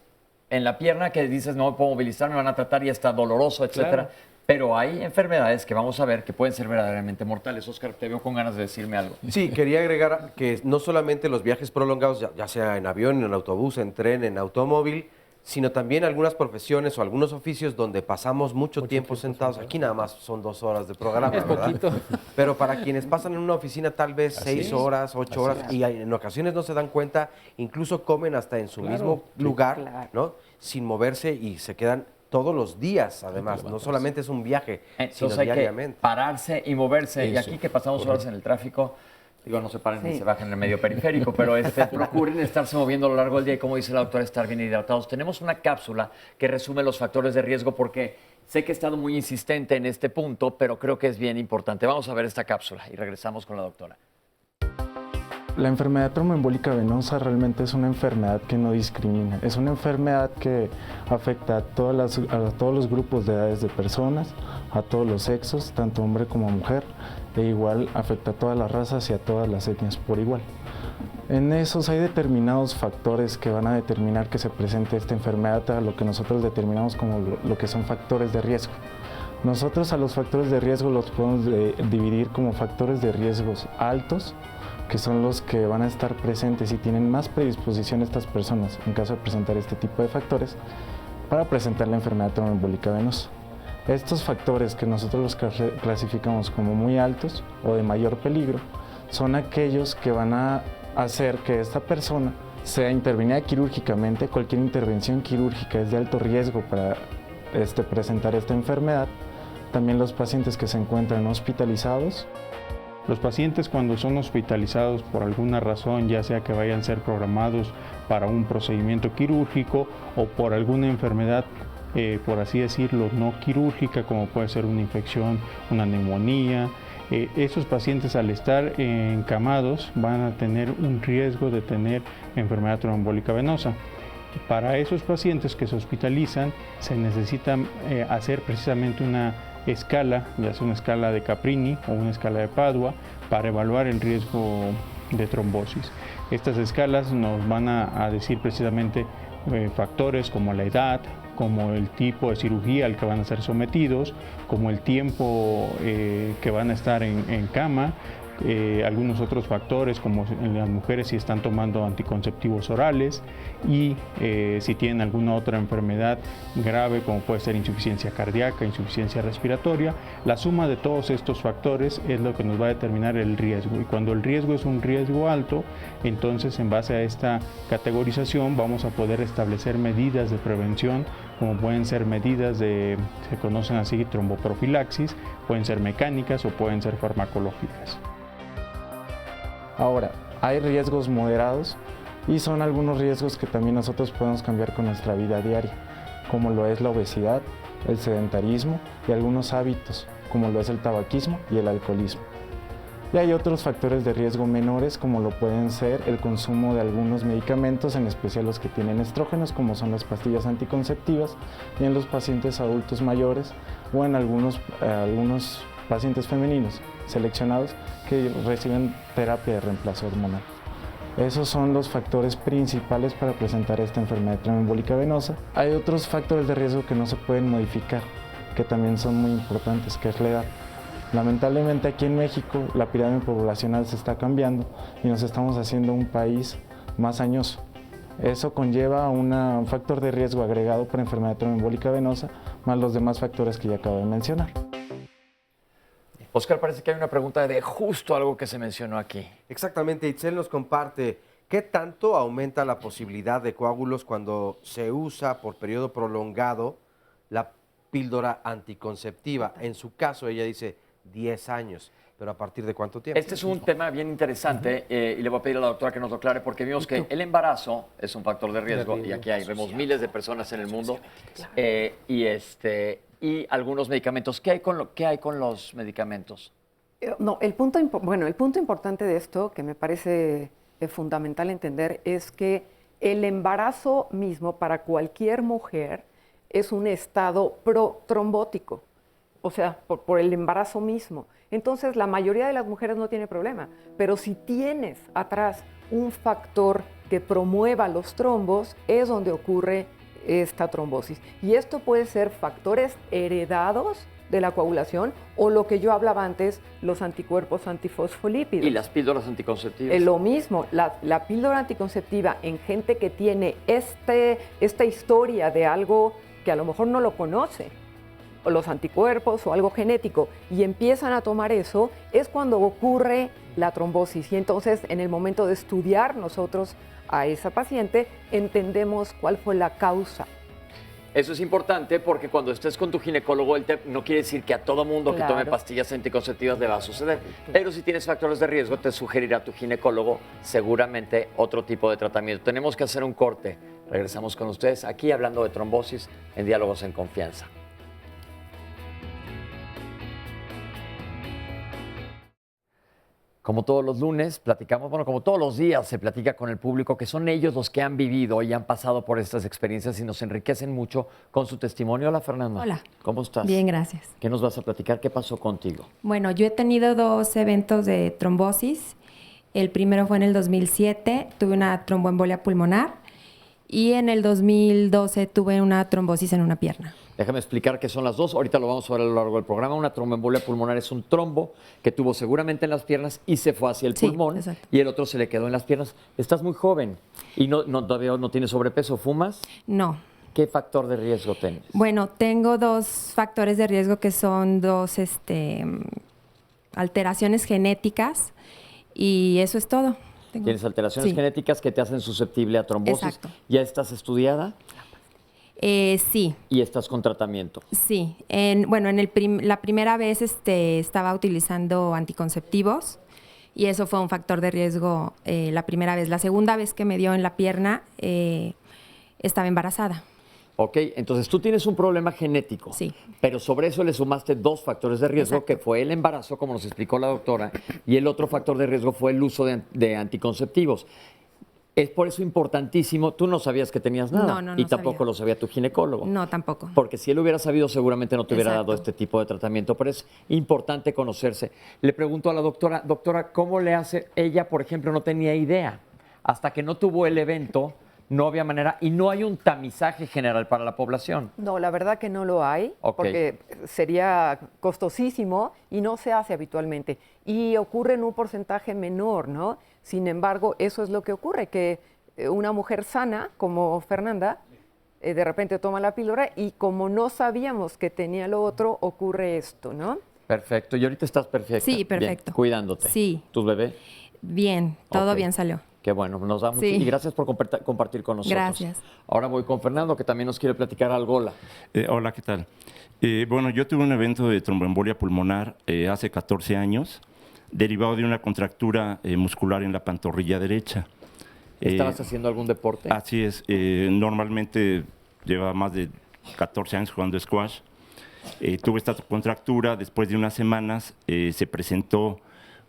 en la pierna que dices no me puedo movilizar, me van a tratar y está doloroso, etcétera. Pero hay enfermedades que vamos a ver que pueden ser verdaderamente mortales. Óscar, te veo con ganas de decirme algo. Sí, quería agregar que no solamente los viajes prolongados, ya sea en avión, en autobús, en tren, en automóvil, sino también algunas profesiones o algunos oficios donde pasamos mucho tiempo sentados. Aquí nada más son 2 horas de programa, Es ¿verdad? poquito. Pero para quienes pasan en una oficina tal vez 6 horas, 8 horas, y en ocasiones no se dan cuenta, incluso comen hasta en su mismo lugar, ¿no? Sin moverse y se quedan todos los días, además. No solamente es un viaje, sino Entonces hay que diariamente. pararse y moverse. Y Eso, aquí que pasamos horas en el tráfico, digo, no se paren ni se bajen en el medio periférico, pero procuren estarse moviendo a lo largo del día y, como dice la doctora, estar bien hidratados. Tenemos una cápsula que resume los factores de riesgo porque sé que he estado muy insistente en este punto, pero creo que es bien importante. Vamos a ver esta cápsula y regresamos con la doctora. La enfermedad tromboembólica venosa realmente es una enfermedad que no discrimina. Es una enfermedad que afecta a todos los grupos de edades de personas, a todos los sexos, tanto hombre como mujer, e igual afecta a todas las razas y a todas las etnias por igual. En esos hay determinados factores que van a determinar que se presente esta enfermedad, a lo que nosotros determinamos como lo que son factores de riesgo. Nosotros a los factores de riesgo los podemos dividir como factores de riesgos altos, que son los que van a estar presentes y tienen más predisposición estas personas en caso de presentar este tipo de factores para presentar la enfermedad tromboembólica venosa. Estos factores que nosotros los clasificamos como muy altos o de mayor peligro son aquellos que van a hacer que esta persona sea intervenida quirúrgicamente. Cualquier intervención quirúrgica es de alto riesgo para presentar esta enfermedad. También los pacientes que se encuentran hospitalizados. Los pacientes, cuando son hospitalizados por alguna razón, ya sea que vayan a ser programados para un procedimiento quirúrgico o por alguna enfermedad, por así decirlo, no quirúrgica, como puede ser una infección, una neumonía, esos pacientes, al estar encamados, van a tener un riesgo de tener enfermedad tromboembólica venosa. Para esos pacientes que se hospitalizan, se necesita hacer precisamente una escala, ya sea una escala de Caprini o una escala de Padua, para evaluar el riesgo de trombosis. Estas escalas nos van a decir precisamente factores como la edad, como el tipo de cirugía al que van a ser sometidos, como el tiempo que van a estar en cama, algunos otros factores como en las mujeres si están tomando anticonceptivos orales y si tienen alguna otra enfermedad grave como puede ser insuficiencia cardíaca, insuficiencia respiratoria. La suma de todos estos factores es lo que nos va a determinar el riesgo, y cuando el riesgo es un riesgo alto, entonces en base a esta categorización vamos a poder establecer medidas de prevención, como pueden ser medidas se conocen así, tromboprofilaxis, pueden ser mecánicas o pueden ser farmacológicas. Ahora, hay riesgos moderados y son algunos riesgos que también nosotros podemos cambiar con nuestra vida diaria, como lo es la obesidad, el sedentarismo y algunos hábitos, como lo es el tabaquismo y el alcoholismo. Y hay otros factores de riesgo menores, como lo pueden ser el consumo de algunos medicamentos, en especial los que tienen estrógenos, como son las pastillas anticonceptivas, y en los pacientes adultos mayores o en algunos pacientes femeninos seleccionados que reciben terapia de reemplazo hormonal. Esos son los factores principales para presentar esta enfermedad tromboembólica venosa. Hay otros factores de riesgo que no se pueden modificar, que también son muy importantes, que es la edad. Lamentablemente aquí en México la pirámide poblacional se está cambiando y nos estamos haciendo un país más añoso. Eso conlleva un factor de riesgo agregado para enfermedad tromboembólica venosa, más los demás factores que ya acabo de mencionar. Oscar, parece que hay una pregunta de justo algo que se mencionó aquí. Exactamente, Itzel nos comparte, ¿qué tanto aumenta la posibilidad de coágulos cuando se usa por periodo prolongado la píldora anticonceptiva? En su caso, ella dice 10 años, pero ¿a partir de cuánto tiempo? Este es un tema bien interesante y le voy a pedir a la doctora que nos lo aclare porque vimos que el embarazo es un factor de riesgo y aquí vemos miles de personas en el mundo y algunos medicamentos. ¿Qué hay con los medicamentos? No, el punto importante de esto, que me parece fundamental entender, es que el embarazo mismo para cualquier mujer es un estado protrombótico, o sea, por el embarazo mismo. Entonces, la mayoría de las mujeres no tiene problema, pero si tienes atrás un factor que promueva los trombos, es donde ocurre esta trombosis. Y esto puede ser factores heredados de la coagulación, o lo que yo hablaba antes, los anticuerpos antifosfolípidos. ¿Y las píldoras anticonceptivas? Lo mismo, la píldora anticonceptiva en gente que tiene esta historia de algo que a lo mejor no lo conoce, o los anticuerpos o algo genético, y empiezan a tomar eso, es cuando ocurre la trombosis. Y entonces, en el momento de estudiar nosotros a esa paciente, entendemos cuál fue la causa. Eso es importante porque cuando estés con tu ginecólogo, no quiere decir que a todo mundo que tome Claro. pastillas anticonceptivas le va a suceder. Pero si tienes factores de riesgo, te sugerirá tu ginecólogo seguramente otro tipo de tratamiento. Tenemos que hacer un corte. Regresamos con ustedes aquí hablando de trombosis en Diálogos en Confianza. Como todos los lunes, platicamos, bueno, como todos los días se platica con el público, que son ellos los que han vivido y han pasado por estas experiencias y nos enriquecen mucho con su testimonio. Hola, Fernanda. Hola. ¿Cómo estás? Bien, gracias. ¿Qué nos vas a platicar? ¿Qué pasó contigo? Bueno, yo he tenido 2 eventos de trombosis. El primero fue en el 2007, tuve una tromboembolia pulmonar, y en el 2012 tuve una trombosis en una pierna. Déjame explicar qué son las dos. Ahorita lo vamos a ver a lo largo del programa. Una tromboembolia pulmonar es un trombo que tuvo seguramente en las piernas y se fue hacia el pulmón. Exacto. Y el otro se le quedó en las piernas. Estás muy joven y todavía no tienes sobrepeso. ¿Fumas? No. ¿Qué factor de riesgo tienes? Bueno, tengo 2 factores de riesgo que son 2 alteraciones genéticas, y eso es todo. Tienes alteraciones Sí. genéticas que te hacen susceptible a trombosis. Exacto. ¿Ya estás estudiada? Sí. ¿Y estás con tratamiento? Sí, la primera vez estaba utilizando anticonceptivos, y eso fue un factor de riesgo la primera vez. La segunda vez que me dio en la pierna, estaba embarazada. Ok, entonces tú tienes un problema genético. Sí. Pero sobre eso le sumaste 2 factores de riesgo, Exacto. que fue el embarazo, como nos explicó la doctora, y el otro factor de riesgo fue el uso de anticonceptivos. Es por eso importantísimo. Tú no sabías que tenías nada. No y tampoco sabía. lo sabía tu ginecólogo. No, tampoco. Porque si él hubiera sabido, seguramente no te hubiera dado Exacto. este tipo de tratamiento. Pero es importante conocerse. Le pregunto a la doctora, ¿cómo le hace? Ella, por ejemplo, no tenía idea. Hasta que no tuvo el evento, no había manera. Y no hay un tamizaje general para la población. No, la verdad que no lo hay, Ok. porque sería costosísimo y no se hace habitualmente. Y ocurre en un porcentaje menor, ¿no? Sin embargo, eso es lo que ocurre, que una mujer sana como Fernanda de repente toma la píldora y como no sabíamos que tenía lo otro, ocurre esto, ¿no? Perfecto. Y ahorita estás perfecta. Sí, Bien, perfecto. cuidándote. Sí. ¿Tu bebé? Bien, todo Ok. bien salió. Qué bueno, nos da mucho. Sí. Y gracias por compartir con nosotros. Gracias. Ahora voy con Fernando, que también nos quiere platicar algo. Hola. Hola, ¿qué tal? Bueno, yo tuve un evento de tromboembolia pulmonar hace 14 años, derivado de una contractura muscular en la pantorrilla derecha. ¿Estabas haciendo algún deporte? Así es. Normalmente llevaba más de 14 años jugando squash. Tuve esta contractura. Después de unas semanas se presentó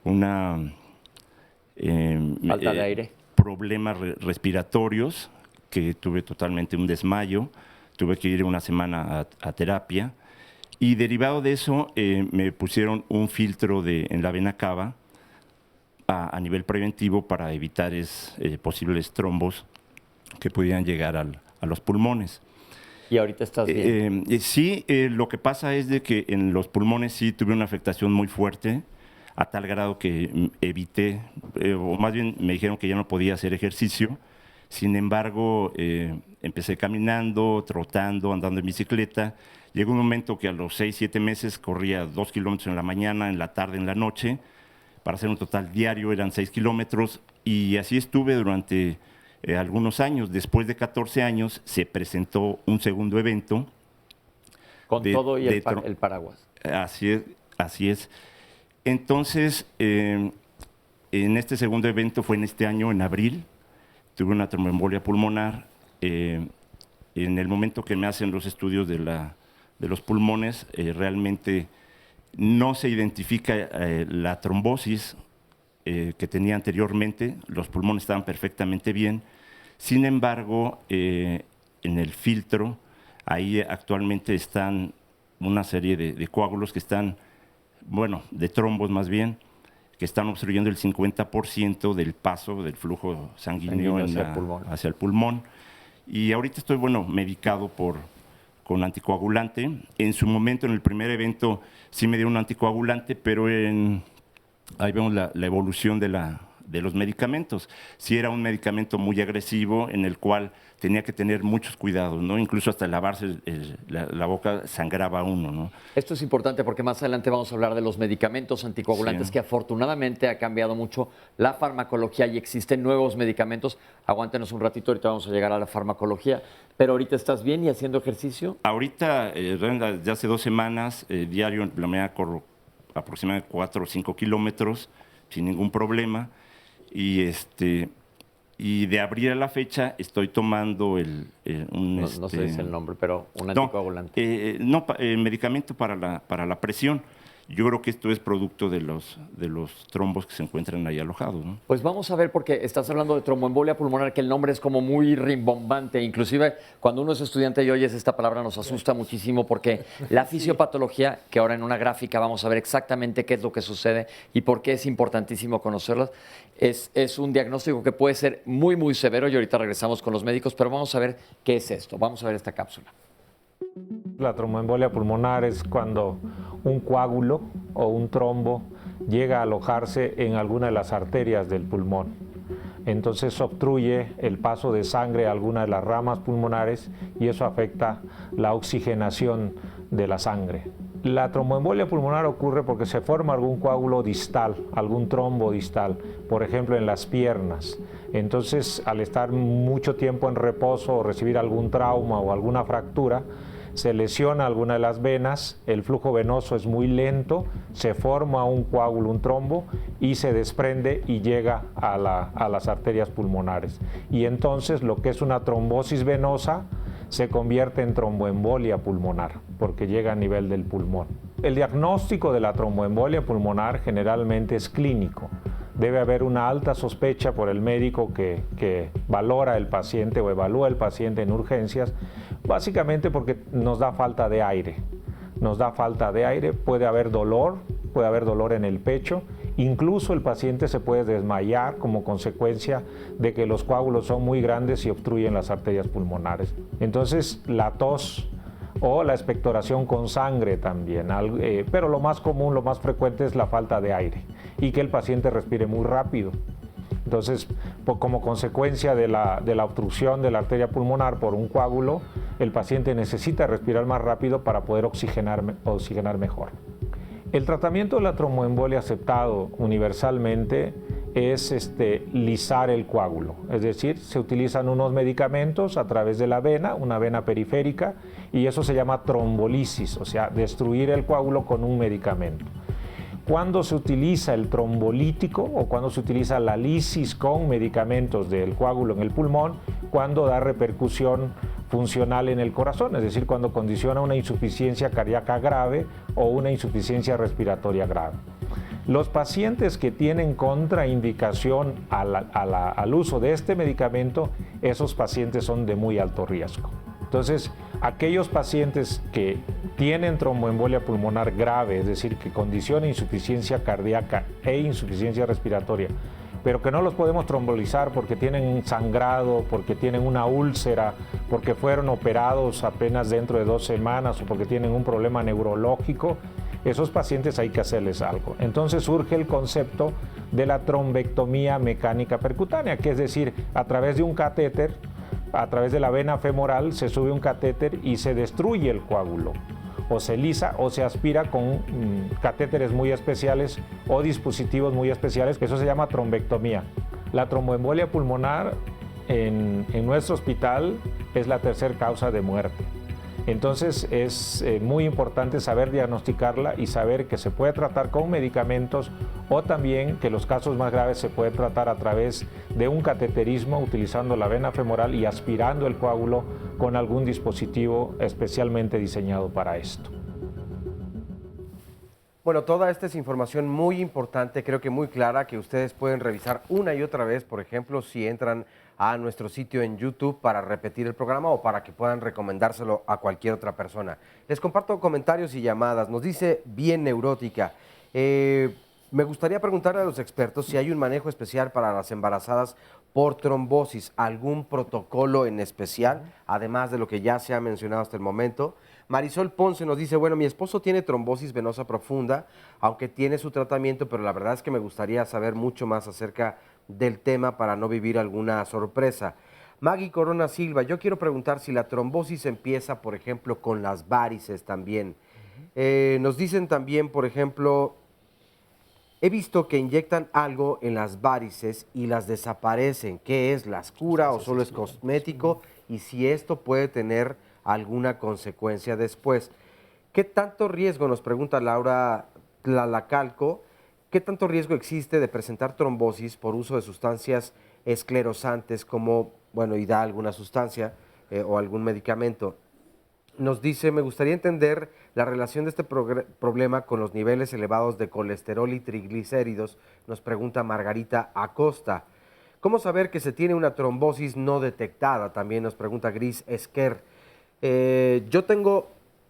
una... Falta de aire. Problemas respiratorios, que tuve totalmente un desmayo. Tuve que ir una semana a terapia. Y derivado de eso, me pusieron un filtro en la vena cava a nivel preventivo para evitar posibles trombos que pudieran llegar a los pulmones. ¿Y ahorita estás bien? Sí, lo que pasa es de que en los pulmones sí tuve una afectación muy fuerte, a tal grado que evité, o más bien me dijeron que ya no podía hacer ejercicio. Sin embargo, empecé caminando, trotando, andando en bicicleta. Llegó un momento que a los 6, 7 meses corría 2 kilómetros en la mañana, en la tarde, en la noche. Para hacer un total diario eran 6 kilómetros. Y así estuve durante algunos años. Después de 14 años se presentó un segundo evento. Con todo y el paraguas. Así es. Entonces, en este segundo evento fue en este año, en abril. Tuve una tromboembolia pulmonar. En el momento que me hacen los estudios de los pulmones, realmente no se identifica la trombosis que tenía anteriormente. Los pulmones estaban perfectamente bien. Sin embargo, en el filtro, ahí actualmente están una serie de coágulos que están, de trombos más bien, que están obstruyendo el 50% del paso del flujo sanguíneo hacia el pulmón. Y ahorita estoy, medicado por con anticoagulante. En su momento, en el primer evento, sí me dio un anticoagulante, pero ahí vemos la evolución de los medicamentos. Sí era un medicamento muy agresivo en el cual tenía que tener muchos cuidados, ¿no? Incluso hasta lavarse la boca sangraba uno, ¿no? Esto es importante porque más adelante vamos a hablar de los medicamentos anticoagulantes, que afortunadamente ha cambiado mucho la farmacología y existen nuevos medicamentos. Aguántenos un ratito, ahorita vamos a llegar a la farmacología. Pero ahorita estás bien y haciendo ejercicio. Ahorita, ya hace 2 semanas, diario en la mañana corro aproximadamente 4 o 5 kilómetros sin ningún problema. Y de abril a la fecha estoy tomando no se dice el nombre, pero un anticoagulante. Medicamento para la presión. Yo creo que esto es producto de los trombos que se encuentran ahí alojados, ¿no? Pues vamos a ver, porque estás hablando de tromboembolia pulmonar, que el nombre es como muy rimbombante. Inclusive, cuando uno es estudiante y oyes esta palabra, nos asusta muchísimo, porque la fisiopatología, que ahora en una gráfica vamos a ver exactamente qué es lo que sucede y por qué es importantísimo conocerlas, es un diagnóstico que puede ser muy, muy severo, y ahorita regresamos con los médicos, pero vamos a ver qué es esto. Vamos a ver esta cápsula. La tromboembolia pulmonar es cuando un coágulo o un trombo llega a alojarse en alguna de las arterias del pulmón. Entonces obstruye el paso de sangre a alguna de las ramas pulmonares y eso afecta la oxigenación de la sangre. La tromboembolia pulmonar ocurre porque se forma algún coágulo distal, algún trombo distal, por ejemplo en las piernas. Entonces, al estar mucho tiempo en reposo o recibir algún trauma o alguna fractura, se lesiona alguna de las venas, el flujo venoso es muy lento, se forma un coágulo, un trombo, y se desprende y llega a las arterias pulmonares. Y entonces lo que es una trombosis venosa se convierte en tromboembolia pulmonar, porque llega a nivel del pulmón. El diagnóstico de la tromboembolia pulmonar generalmente es clínico. Debe haber una alta sospecha por el médico que valora el paciente o evalúa el paciente en urgencias, básicamente porque nos da falta de aire. Nos da falta de aire, puede haber dolor en el pecho, incluso el paciente se puede desmayar como consecuencia de que los coágulos son muy grandes y obstruyen las arterias pulmonares. Entonces, la tos o la expectoración con sangre también, pero lo más común, lo más frecuente es la falta de aire y que el paciente respire muy rápido. Entonces, como consecuencia de la obstrucción de la arteria pulmonar por un coágulo, el paciente necesita respirar más rápido para poder oxigenar mejor. El tratamiento de la tromboembolia aceptado universalmente es lisar el coágulo, es decir, se utilizan unos medicamentos a través de la vena, una vena periférica, y eso se llama trombolisis, o sea, destruir el coágulo con un medicamento. Cuando se utiliza el trombolítico o cuando se utiliza la lisis con medicamentos del coágulo en el pulmón, cuando da repercusión funcional en el corazón, es decir, cuando condiciona una insuficiencia cardíaca grave o una insuficiencia respiratoria grave. Los pacientes que tienen contraindicación al uso de este medicamento, esos pacientes son de muy alto riesgo. Entonces, aquellos pacientes que tienen tromboembolia pulmonar grave, es decir, que condiciona insuficiencia cardíaca e insuficiencia respiratoria, pero que no los podemos trombolizar porque tienen sangrado, porque tienen una úlcera, porque fueron operados apenas dentro de 2 semanas o porque tienen un problema neurológico, esos pacientes hay que hacerles algo. Entonces surge el concepto de la trombectomía mecánica percutánea, que es decir, a través de un catéter, a través de la vena femoral se sube un catéter y se destruye el coágulo, o se lisa o se aspira con catéteres muy especiales o dispositivos muy especiales, eso se llama trombectomía. La tromboembolia pulmonar en nuestro hospital es la tercera causa de muerte. Entonces es muy importante saber diagnosticarla y saber que se puede tratar con medicamentos o también que los casos más graves se pueden tratar a través de un cateterismo utilizando la vena femoral y aspirando el coágulo con algún dispositivo especialmente diseñado para esto. Bueno, toda esta es información muy importante, creo que muy clara, que ustedes pueden revisar una y otra vez, por ejemplo, si entran a nuestro sitio en YouTube para repetir el programa o para que puedan recomendárselo a cualquier otra persona. Les comparto comentarios y llamadas. Nos dice Bien Neurótica. Me gustaría preguntarle a los expertos si hay un manejo especial para las embarazadas por trombosis. ¿Algún protocolo en especial, además de lo que ya se ha mencionado hasta el momento? Marisol Ponce nos dice, bueno, mi esposo tiene trombosis venosa profunda, aunque tiene su tratamiento, pero la verdad es que me gustaría saber mucho más acerca del tema para no vivir alguna sorpresa. Maggie Corona Silva, yo quiero preguntar si la trombosis empieza, por ejemplo, con las varices también. Nos dicen también, por ejemplo, he visto que inyectan algo en las varices y las desaparecen. ¿Qué es? ¿Las cura o solo es cosmético? Y si esto puede tener alguna consecuencia después. ¿Qué tanto riesgo, nos pregunta Laura Tlalacalco, qué tanto riesgo existe de presentar trombosis por uso de sustancias esclerosantes como, bueno, y da alguna sustancia o algún medicamento? Nos dice, me gustaría entender la relación de este problema con los niveles elevados de colesterol y triglicéridos, nos pregunta Margarita Acosta. ¿Cómo saber que se tiene una trombosis no detectada? También nos pregunta Gris Esquer. Yo tengo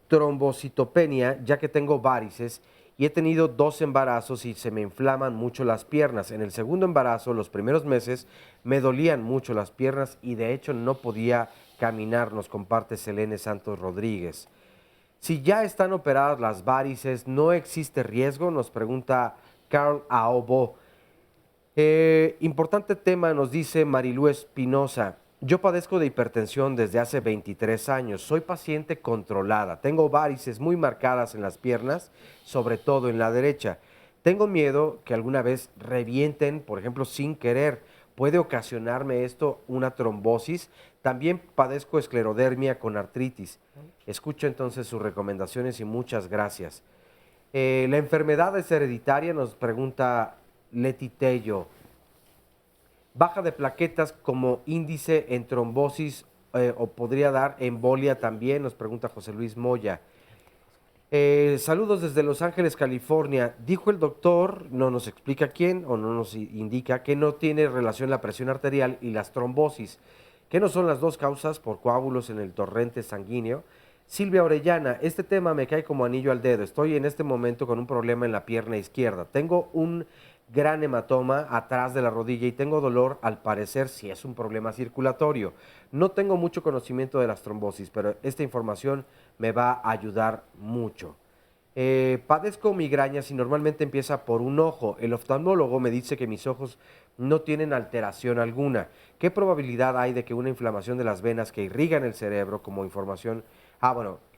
trombocitopenia ya que tengo varices y he tenido 2 embarazos y se me inflaman mucho las piernas. En el segundo embarazo, los primeros meses, me dolían mucho las piernas y de hecho no podía caminar, nos comparte Selene Santos Rodríguez. Si ya están operadas las varices, ¿no existe riesgo? Nos pregunta Carl Aobo. Importante tema, nos dice Marilú Espinosa. Yo padezco de hipertensión desde hace 23 años. Soy paciente controlada. Tengo varices muy marcadas en las piernas, sobre todo en la derecha. Tengo miedo que alguna vez revienten, por ejemplo, sin querer. ¿Puede ocasionarme esto una trombosis? También padezco esclerodermia con artritis. Escucho entonces sus recomendaciones y muchas gracias. La enfermedad es hereditaria, nos pregunta Leti Tello. Baja de plaquetas como índice en trombosis o podría dar embolia también, nos pregunta José Luis Moya. Saludos desde Los Ángeles, California. Dijo el doctor, no nos explica quién o no nos indica, que no tiene relación la presión arterial y las trombosis, que no son las dos causas por coágulos en el torrente sanguíneo. Silvia Orellana, este tema me cae como anillo al dedo. Estoy en este momento con un problema en la pierna izquierda. Tengo un gran hematoma atrás de la rodilla y tengo dolor, al parecer si es un problema circulatorio. No tengo mucho conocimiento de las trombosis, pero esta información me va a ayudar mucho. Padezco migrañas y normalmente empieza por un ojo. El oftalmólogo me dice que mis ojos no tienen alteración alguna. ¿Qué probabilidad hay de que una inflamación de las venas que irrigan el cerebro como información,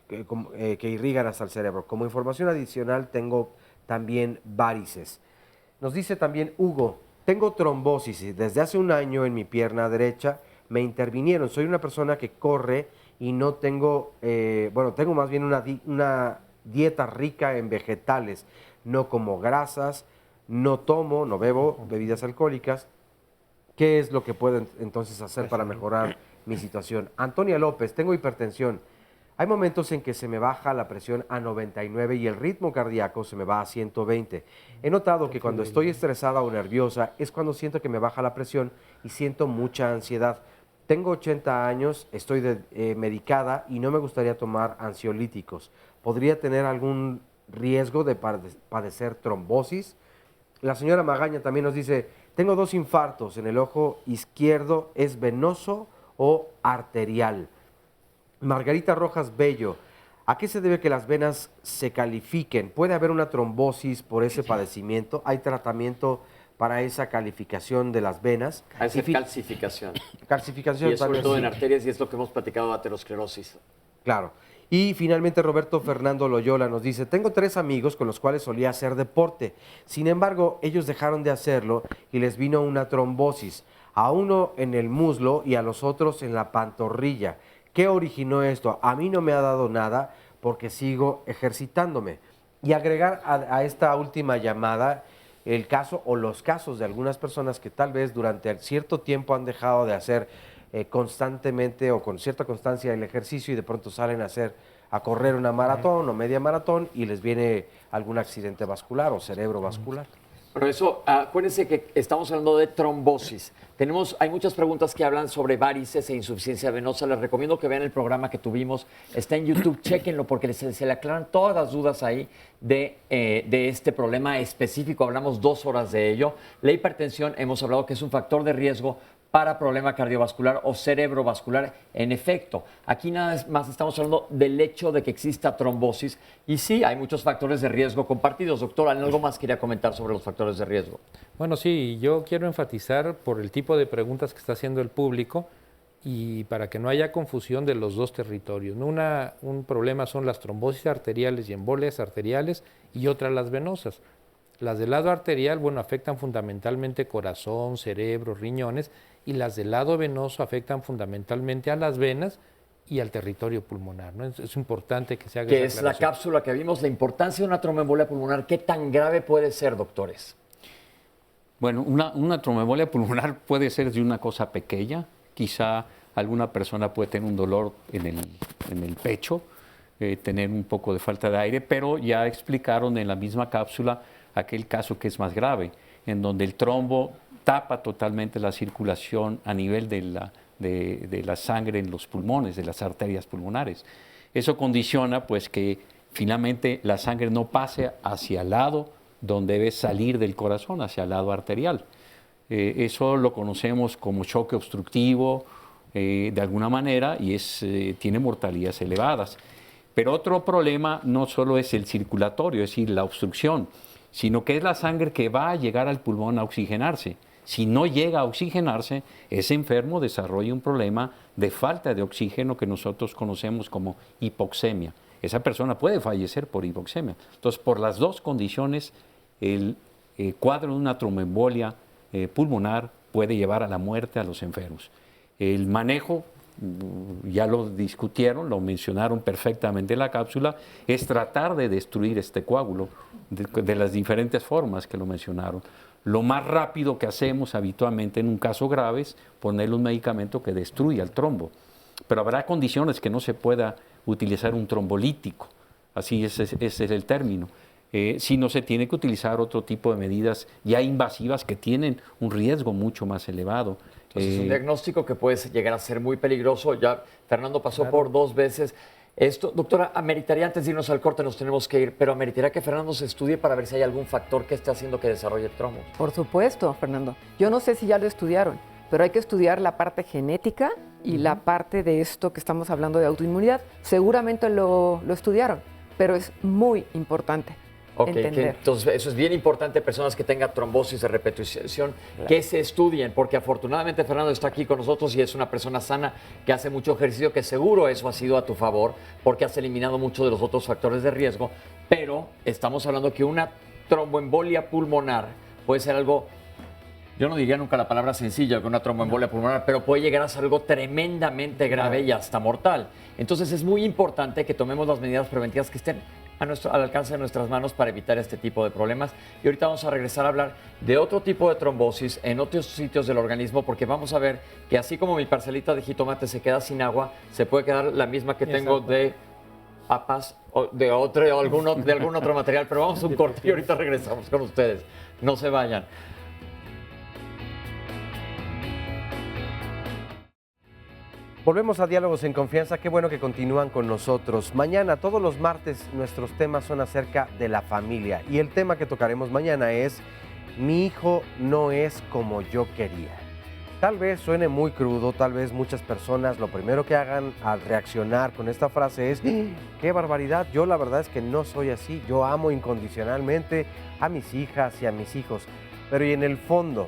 que irrigan hasta el cerebro? Como información adicional tengo también varices. Nos dice también Hugo, tengo trombosis y desde hace un año en mi pierna derecha me intervinieron. Soy una persona que corre y no tengo, tengo más bien una dieta rica en vegetales. No como grasas, no bebo bebidas alcohólicas. ¿Qué es lo que puedo entonces hacer para mejorar mi situación? Antonia López, tengo hipertensión. Hay momentos en que se me baja la presión a 99 y el ritmo cardíaco se me va a 120. He notado que cuando estoy estresada o nerviosa es cuando siento que me baja la presión y siento mucha ansiedad. Tengo 80 años, estoy medicada y no me gustaría tomar ansiolíticos. ¿Podría tener algún riesgo de padecer trombosis? La señora Magaña también nos dice, tengo 2 infartos en el ojo izquierdo, ¿es venoso o arterial? Margarita Rojas Bello, ¿a qué se debe que las venas se califiquen? ¿Puede haber una trombosis por ese padecimiento? ¿Hay tratamiento para esa calificación de las venas? Calcificación. Calcificación y sobre también, todo sí. en arterias, y es lo que hemos platicado de aterosclerosis. Claro. Y finalmente Roberto Fernando Loyola nos dice, tengo 3 amigos con los cuales solía hacer deporte. Sin embargo, ellos dejaron de hacerlo y les vino una trombosis. A uno en el muslo y a los otros en la pantorrilla. ¿Qué originó esto? A mí no me ha dado nada porque sigo ejercitándome. Y agregar a esta última llamada el caso o los casos de algunas personas que tal vez durante cierto tiempo han dejado de hacer constantemente o con cierta constancia el ejercicio y de pronto salen a correr una maratón o media maratón y les viene algún accidente vascular o cerebrovascular. Pero eso, acuérdense que estamos hablando de trombosis. Hay muchas preguntas que hablan sobre varices e insuficiencia venosa. Les recomiendo que vean el programa que tuvimos. Está en YouTube, chéquenlo porque se le aclaran todas las dudas ahí de este problema específico. Hablamos 2 horas de ello. La hipertensión, hemos hablado que es un factor de riesgo para problema cardiovascular o cerebrovascular. En efecto, aquí nada más estamos hablando del hecho de que exista trombosis y sí, hay muchos factores de riesgo compartidos. Doctor, ¿algo más quería comentar sobre los factores de riesgo? Bueno, sí, yo quiero enfatizar por el tipo de preguntas que está haciendo el público y para que no haya confusión de los dos territorios. Un problema son las trombosis arteriales y embolias arteriales y otra las venosas. Las del lado arterial, bueno, afectan fundamentalmente corazón, cerebro, riñones, y las del lado venoso afectan fundamentalmente a las venas y al territorio pulmonar, ¿no? Es importante que se haga esa aclaración. Que es la cápsula que vimos, la importancia de una tromboembolia pulmonar. ¿Qué tan grave puede ser, doctores? Bueno, una tromboembolia pulmonar puede ser de una cosa pequeña. Quizá alguna persona puede tener un dolor en el pecho, tener un poco de falta de aire, pero ya explicaron en la misma cápsula aquel caso que es más grave, en donde el trombo tapa totalmente la circulación a nivel de la sangre en los pulmones, de las arterias pulmonares. Eso condiciona pues que finalmente la sangre no pase hacia el lado donde debe salir del corazón, hacia el lado arterial. Eso lo conocemos como choque obstructivo de alguna manera y tiene mortalidades elevadas. Pero otro problema no solo es el circulatorio, es decir, la obstrucción, sino que es la sangre que va a llegar al pulmón a oxigenarse. Si no llega a oxigenarse, ese enfermo desarrolla un problema de falta de oxígeno que nosotros conocemos como hipoxemia. Esa persona puede fallecer por hipoxemia. Entonces, por las dos condiciones, el cuadro de una tromboembolia pulmonar puede llevar a la muerte a los enfermos. El manejo, ya lo discutieron, lo mencionaron perfectamente en la cápsula, es tratar de destruir este coágulo de las diferentes formas que lo mencionaron. Lo más rápido que hacemos habitualmente en un caso grave es ponerle un medicamento que destruya el trombo. Pero habrá condiciones que no se pueda utilizar un trombolítico, así ese es el término. Si no se tiene que utilizar otro tipo de medidas ya invasivas que tienen un riesgo mucho más elevado. Entonces, es un diagnóstico que puede llegar a ser muy peligroso. Ya Fernando pasó por 2 veces. Esto, doctora, ameritaría, antes de irnos al corte nos tenemos que ir, pero ameritaría que Fernando se estudie para ver si hay algún factor que esté haciendo que desarrolle trombos. Por supuesto, Fernando. Yo no sé si ya lo estudiaron, pero hay que estudiar la parte genética y la parte de esto que estamos hablando de autoinmunidad. Seguramente lo estudiaron, pero es muy importante. Ok, entonces eso es bien importante, personas que tengan trombosis de repetición, que se estudien, porque afortunadamente Fernando está aquí con nosotros y es una persona sana que hace mucho ejercicio, que seguro eso ha sido a tu favor, porque has eliminado muchos de los otros factores de riesgo, pero estamos hablando que una tromboembolia pulmonar puede ser algo, yo no diría nunca la palabra sencilla, que una tromboembolia pulmonar, pero puede llegar a ser algo tremendamente grave y hasta mortal. Entonces es muy importante que tomemos las medidas preventivas que estén al alcance de nuestras manos para evitar este tipo de problemas. Y ahorita vamos a regresar a hablar de otro tipo de trombosis en otros sitios del organismo, porque vamos a ver que así como mi parcelita de jitomate se queda sin agua, se puede quedar la misma que tengo de papas o de algún otro material. Pero vamos a un corte y ahorita regresamos con ustedes. No se vayan. Volvemos a Diálogos en Confianza, qué bueno que continúan con nosotros. Mañana, todos los martes, nuestros temas son acerca de la familia y el tema que tocaremos mañana es Mi hijo no es como yo quería. Tal vez suene muy crudo, tal vez muchas personas lo primero que hagan al reaccionar con esta frase es ¡qué barbaridad! Yo la verdad es que no soy así, yo amo incondicionalmente a mis hijas y a mis hijos. Pero y en el fondo,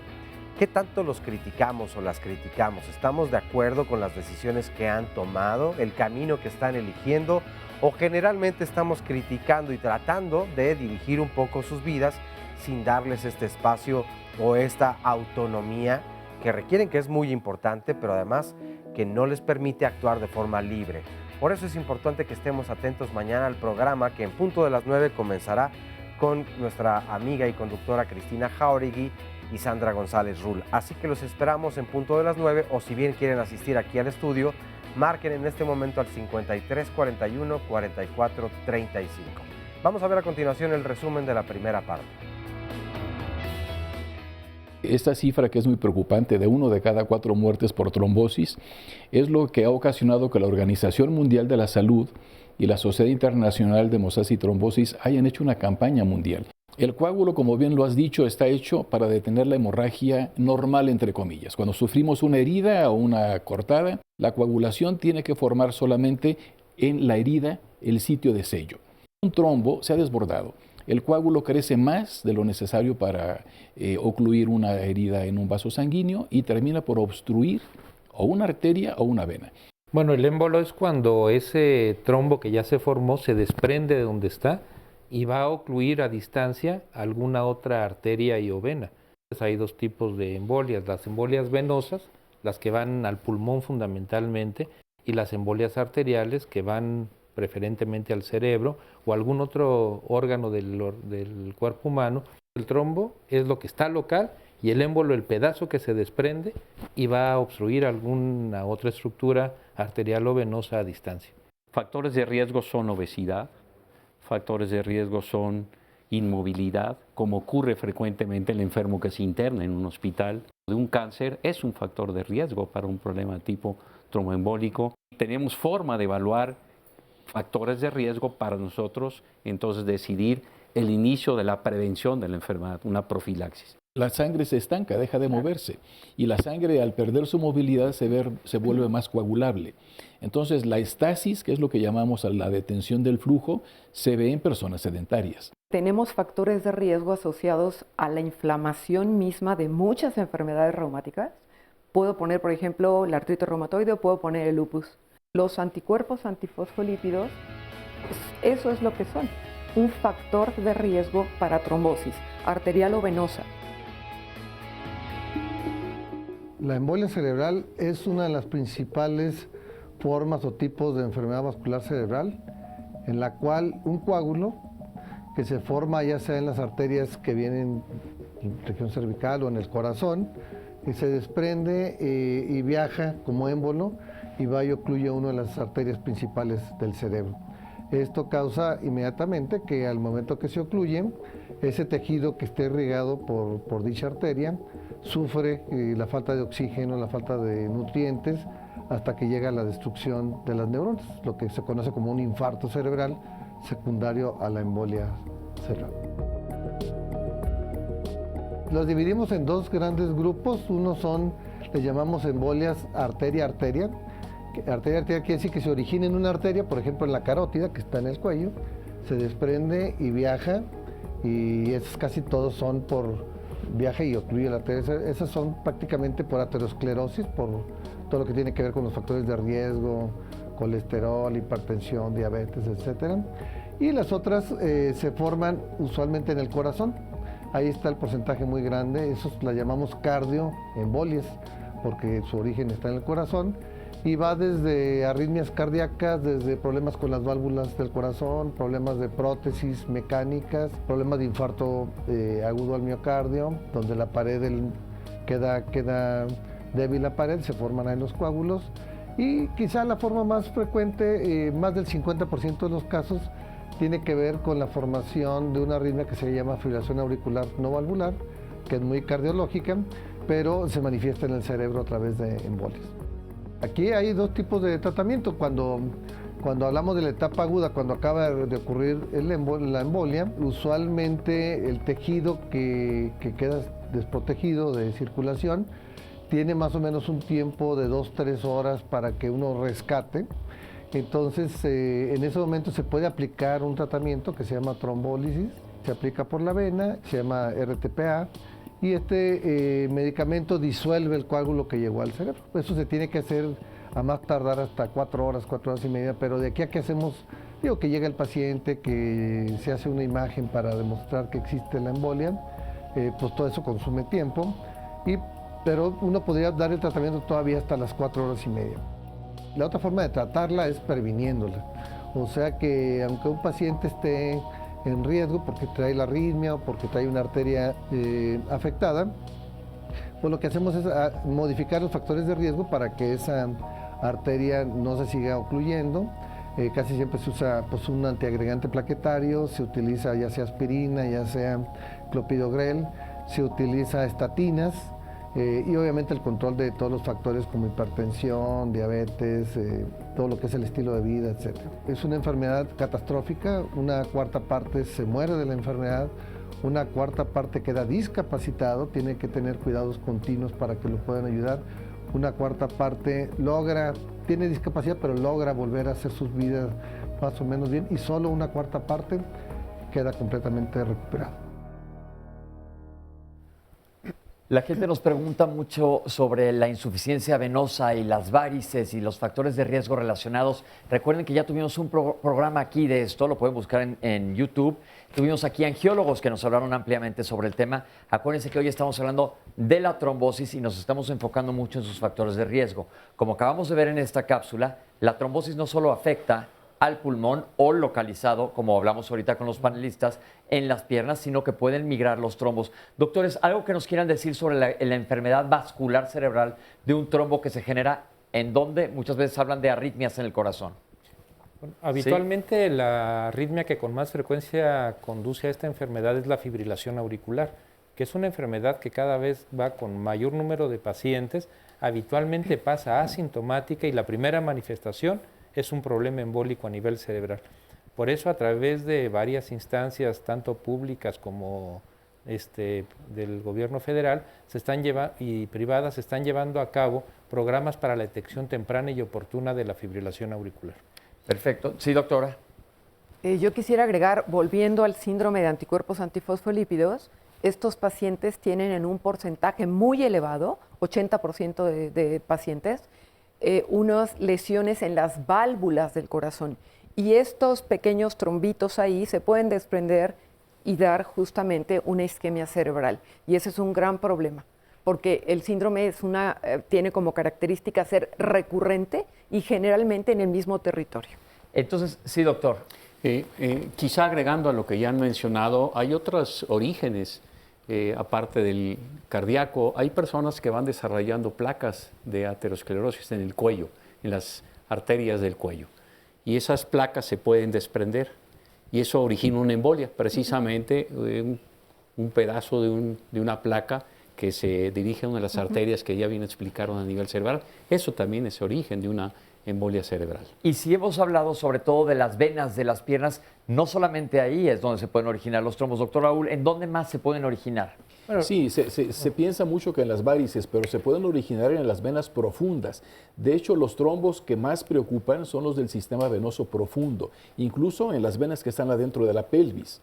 ¿qué tanto los criticamos o las criticamos? ¿Estamos de acuerdo con las decisiones que han tomado, el camino que están eligiendo? ¿O generalmente estamos criticando y tratando de dirigir un poco sus vidas sin darles este espacio o esta autonomía que requieren, que es muy importante, pero además que no les permite actuar de forma libre? Por eso es importante que estemos atentos mañana al programa que en punto de las 9 comenzará con nuestra amiga y conductora Cristina Jauregui y Sandra González Rull. Así que los esperamos en punto de las 9, o si bien quieren asistir aquí al estudio, marquen en este momento al 53 41 44 35. Vamos a ver a continuación el resumen de la primera parte. Esta cifra, que es muy preocupante, de 1 de cada 4 muertes por trombosis, es lo que ha ocasionado que la Organización Mundial de la Salud y la Sociedad Internacional de Hemostasi y Trombosis hayan hecho una campaña mundial. El coágulo, como bien lo has dicho, está hecho para detener la hemorragia normal, entre comillas. Cuando sufrimos una herida o una cortada, la coagulación tiene que formar solamente en la herida el sitio de sello. Un trombo se ha desbordado. El coágulo crece más de lo necesario para ocluir una herida en un vaso sanguíneo y termina por obstruir o una arteria o una vena. Bueno, el émbolo es cuando ese trombo que ya se formó se desprende de donde está y va a ocluir a distancia alguna otra arteria y o vena. Entonces, hay dos tipos de embolias, las embolias venosas, las que van al pulmón fundamentalmente, y las embolias arteriales que van preferentemente al cerebro o algún otro órgano del cuerpo humano. El trombo es lo que está local y el émbolo el pedazo que se desprende y va a obstruir alguna otra estructura arterial o venosa a distancia. Factores de riesgo son obesidad, factores de riesgo son inmovilidad, como ocurre frecuentemente en el enfermo que se interna en un hospital. De un cáncer es un factor de riesgo para un problema tipo tromboembólico. Tenemos forma de evaluar factores de riesgo para nosotros, entonces decidir el inicio de la prevención de la enfermedad, una profilaxis. La sangre se estanca, deja de moverse, y la sangre al perder su movilidad se vuelve más coagulable. Entonces la estasis, que es lo que llamamos a la detención del flujo, se ve en personas sedentarias. Tenemos factores de riesgo asociados a la inflamación misma de muchas enfermedades reumáticas. Puedo poner, por ejemplo, la artritis reumatoide o puedo poner el lupus. Los anticuerpos antifosfolípidos, eso es lo que son, un factor de riesgo para trombosis arterial o venosa. La embolia cerebral es una de las principales formas o tipos de enfermedad vascular cerebral, en la cual un coágulo que se forma ya sea en las arterias que vienen en la región cervical o en el corazón, y se desprende y viaja como émbolo y va y ocluye una de las arterias principales del cerebro. Esto causa inmediatamente que al momento que se ocluye, ese tejido que esté irrigado por dicha arteria sufre la falta de oxígeno, la falta de nutrientes, hasta que llega a la destrucción de las neuronas, lo que se conoce como un infarto cerebral secundario a la embolia cerebral. Los dividimos en dos grandes grupos. Uno son, le llamamos embolias arteria-arteria. Arteria-arteria quiere decir que se origina en una arteria, por ejemplo en la carótida, que está en el cuello, se desprende y viaja, y esos casi todos son por viaje y ocluye la arteria. Esas son prácticamente por aterosclerosis, por todo lo que tiene que ver con los factores de riesgo, colesterol, hipertensión, diabetes, etc. Y las otras se forman usualmente en el corazón. Ahí está el porcentaje muy grande, esos la llamamos cardioembolias, porque su origen está en el corazón, y va desde arritmias cardíacas, desde problemas con las válvulas del corazón, problemas de prótesis mecánicas, problemas de infarto agudo al miocardio, donde la pared queda débil la pared, se forman ahí los coágulos, y quizá la forma más frecuente, más del 50% de los casos, tiene que ver con la formación de una arritmia que se llama fibrilación auricular no valvular, que es muy cardiológica, pero se manifiesta en el cerebro a través de embolias. Aquí hay dos tipos de tratamiento. Cuando hablamos de la etapa aguda, cuando acaba de ocurrir la embolia, usualmente el tejido que queda desprotegido de circulación tiene más o menos un tiempo de 2-3 horas para que uno rescate. Entonces, en ese momento se puede aplicar un tratamiento que se llama trombólisis, se aplica por la vena, se llama RTPA, y este medicamento disuelve el coágulo que llegó al cerebro. Eso se tiene que hacer a más tardar hasta 4 horas y media, pero de aquí a que hacemos, que llega el paciente, que se hace una imagen para demostrar que existe la embolia, pues todo eso consume tiempo, pero uno podría dar el tratamiento todavía hasta las 4 horas y media. La otra forma de tratarla es previniéndola, o sea que aunque un paciente esté en riesgo porque trae la arritmia o porque trae una arteria afectada, pues lo que hacemos es modificar los factores de riesgo para que esa arteria no se siga ocluyendo. Casi siempre se usa pues, un antiagregante plaquetario, se utiliza ya sea aspirina, ya sea clopidogrel, se utiliza estatinas, y obviamente el control de todos los factores como hipertensión, diabetes, todo lo que es el estilo de vida, etc. Es una enfermedad catastrófica, una cuarta parte se muere de la enfermedad, una cuarta parte queda discapacitado, tiene que tener cuidados continuos para que lo puedan ayudar, una cuarta parte tiene discapacidad pero logra volver a hacer sus vidas más o menos bien y solo una cuarta parte queda completamente recuperado. La gente nos pregunta mucho sobre la insuficiencia venosa y las varices y los factores de riesgo relacionados. Recuerden que ya tuvimos un programa aquí de esto, lo pueden buscar en YouTube. Tuvimos aquí angiólogos que nos hablaron ampliamente sobre el tema. Acuérdense que hoy estamos hablando de la trombosis y nos estamos enfocando mucho en sus factores de riesgo. Como acabamos de ver en esta cápsula, la trombosis no solo afecta al pulmón o localizado, como hablamos ahorita con los panelistas, en las piernas, sino que pueden migrar los trombos. Doctores, ¿algo que nos quieran decir sobre la enfermedad vascular cerebral de un trombo que se genera en donde muchas veces hablan de arritmias en el corazón? Bueno, habitualmente la arritmia que con más frecuencia conduce a esta enfermedad es la fibrilación auricular, que es una enfermedad que cada vez va con mayor número de pacientes, habitualmente pasa asintomática y la primera manifestación es un problema embólico a nivel cerebral. Por eso, a través de varias instancias, tanto públicas como del gobierno federal y privadas, se están llevando a cabo programas para la detección temprana y oportuna de la fibrilación auricular. Perfecto. Sí, doctora. Yo quisiera agregar, volviendo al síndrome de anticuerpos antifosfolípidos, estos pacientes tienen en un porcentaje muy elevado, 80% de pacientes, unas lesiones en las válvulas del corazón. Y estos pequeños trombitos ahí se pueden desprender y dar justamente una isquemia cerebral. Y ese es un gran problema, porque el síndrome tiene como característica ser recurrente y generalmente en el mismo territorio. Entonces, sí, doctor. Quizá agregando a lo que ya han mencionado, hay otros orígenes. Aparte del cardíaco, hay personas que van desarrollando placas de aterosclerosis en el cuello, en las arterias del cuello. Y esas placas se pueden desprender y eso origina una embolia, precisamente un pedazo de una placa que se dirige a una de las arterias que ya bien explicaron a nivel cerebral. Eso también es origen de una embolia cerebral. Y si hemos hablado sobre todo de las venas de las piernas, no solamente ahí es donde se pueden originar los trombos. Doctor Raúl, ¿en dónde más se pueden originar? Bueno, sí, se piensa mucho que en las varices, pero se pueden originar en las venas profundas. De hecho, los trombos que más preocupan son los del sistema venoso profundo, incluso en las venas que están adentro de la pelvis.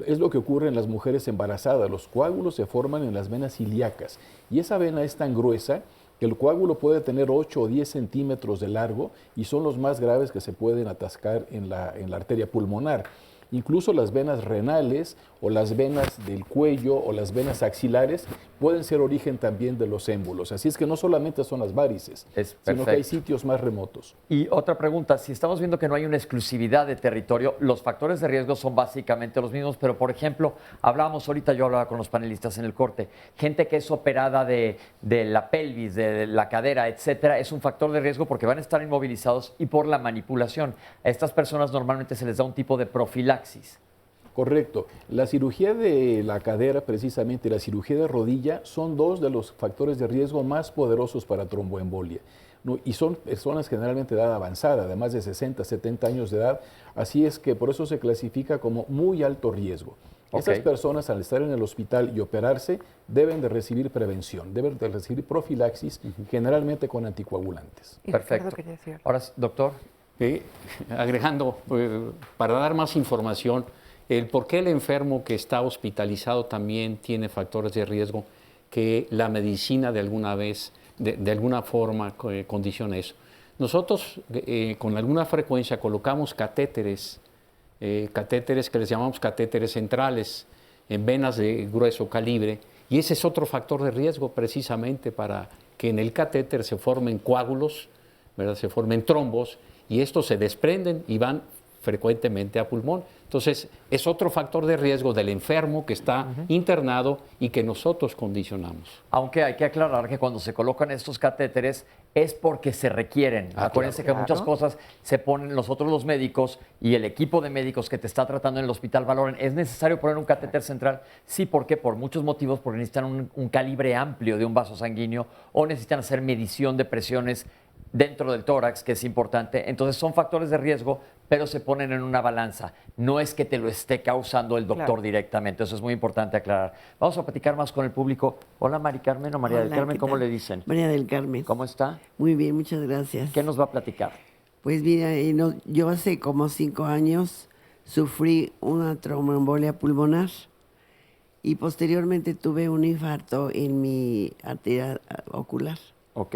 Es lo que ocurre en las mujeres embarazadas. Los coágulos se forman en las venas ilíacas y esa vena es tan gruesa que el coágulo puede tener 8 o 10 centímetros de largo y son los más graves que se pueden atascar en la arteria pulmonar. Incluso las venas renales o las venas del cuello o las venas axilares pueden ser origen también de los émbolos. Así es que no solamente son las varices, sino que hay sitios más remotos. Y otra pregunta, si estamos viendo que no hay una exclusividad de territorio, los factores de riesgo son básicamente los mismos, pero por ejemplo, yo hablaba con los panelistas en el corte, gente que es operada de la pelvis, de la cadera, etcétera, es un factor de riesgo porque van a estar inmovilizados y por la manipulación. A estas personas normalmente se les da un tipo de profilaxis. Correcto. La cirugía de la cadera, precisamente, y la cirugía de rodilla son dos de los factores de riesgo más poderosos para tromboembolia. Y son personas generalmente de edad avanzada, de más de 60, 70 años de edad, así es que por eso se clasifica como muy alto riesgo. Estas personas, al estar en el hospital y operarse, deben de recibir prevención, deben de recibir profilaxis, generalmente con anticoagulantes. Perfecto. Ahora, doctor. Agregando, para dar más información, el por qué el enfermo que está hospitalizado también tiene factores de riesgo, que la medicina de alguna forma condiciona eso. Nosotros con alguna frecuencia colocamos catéteres que les llamamos catéteres centrales en venas de grueso calibre, y ese es otro factor de riesgo precisamente para que en el catéter se formen coágulos, ¿verdad? Se formen trombos, y estos se desprenden y van frecuentemente a pulmón. Entonces, es otro factor de riesgo del enfermo que está internado y que nosotros condicionamos. Aunque hay que aclarar que cuando se colocan estos catéteres es porque se requieren. Acuérdense que muchas cosas se ponen nosotros los médicos y el equipo de médicos que te está tratando en el hospital valoran. ¿Es necesario poner un catéter central? Sí, ¿por qué? Por muchos motivos, porque necesitan un calibre amplio de un vaso sanguíneo o necesitan hacer medición de presiones dentro del tórax, que es importante. Entonces son factores de riesgo, pero se ponen en una balanza. No es que te lo esté causando el doctor directamente. Eso es muy importante aclarar. Vamos a platicar más con el público. Hola, Mari Carmen o María del Carmen, ¿cómo le dicen? María del Carmen. ¿Cómo está? Muy bien, muchas gracias. ¿Qué nos va a platicar? Pues mira, yo hace como 5 años sufrí una tromboembolia pulmonar y posteriormente tuve un infarto en mi arteria ocular. Ok.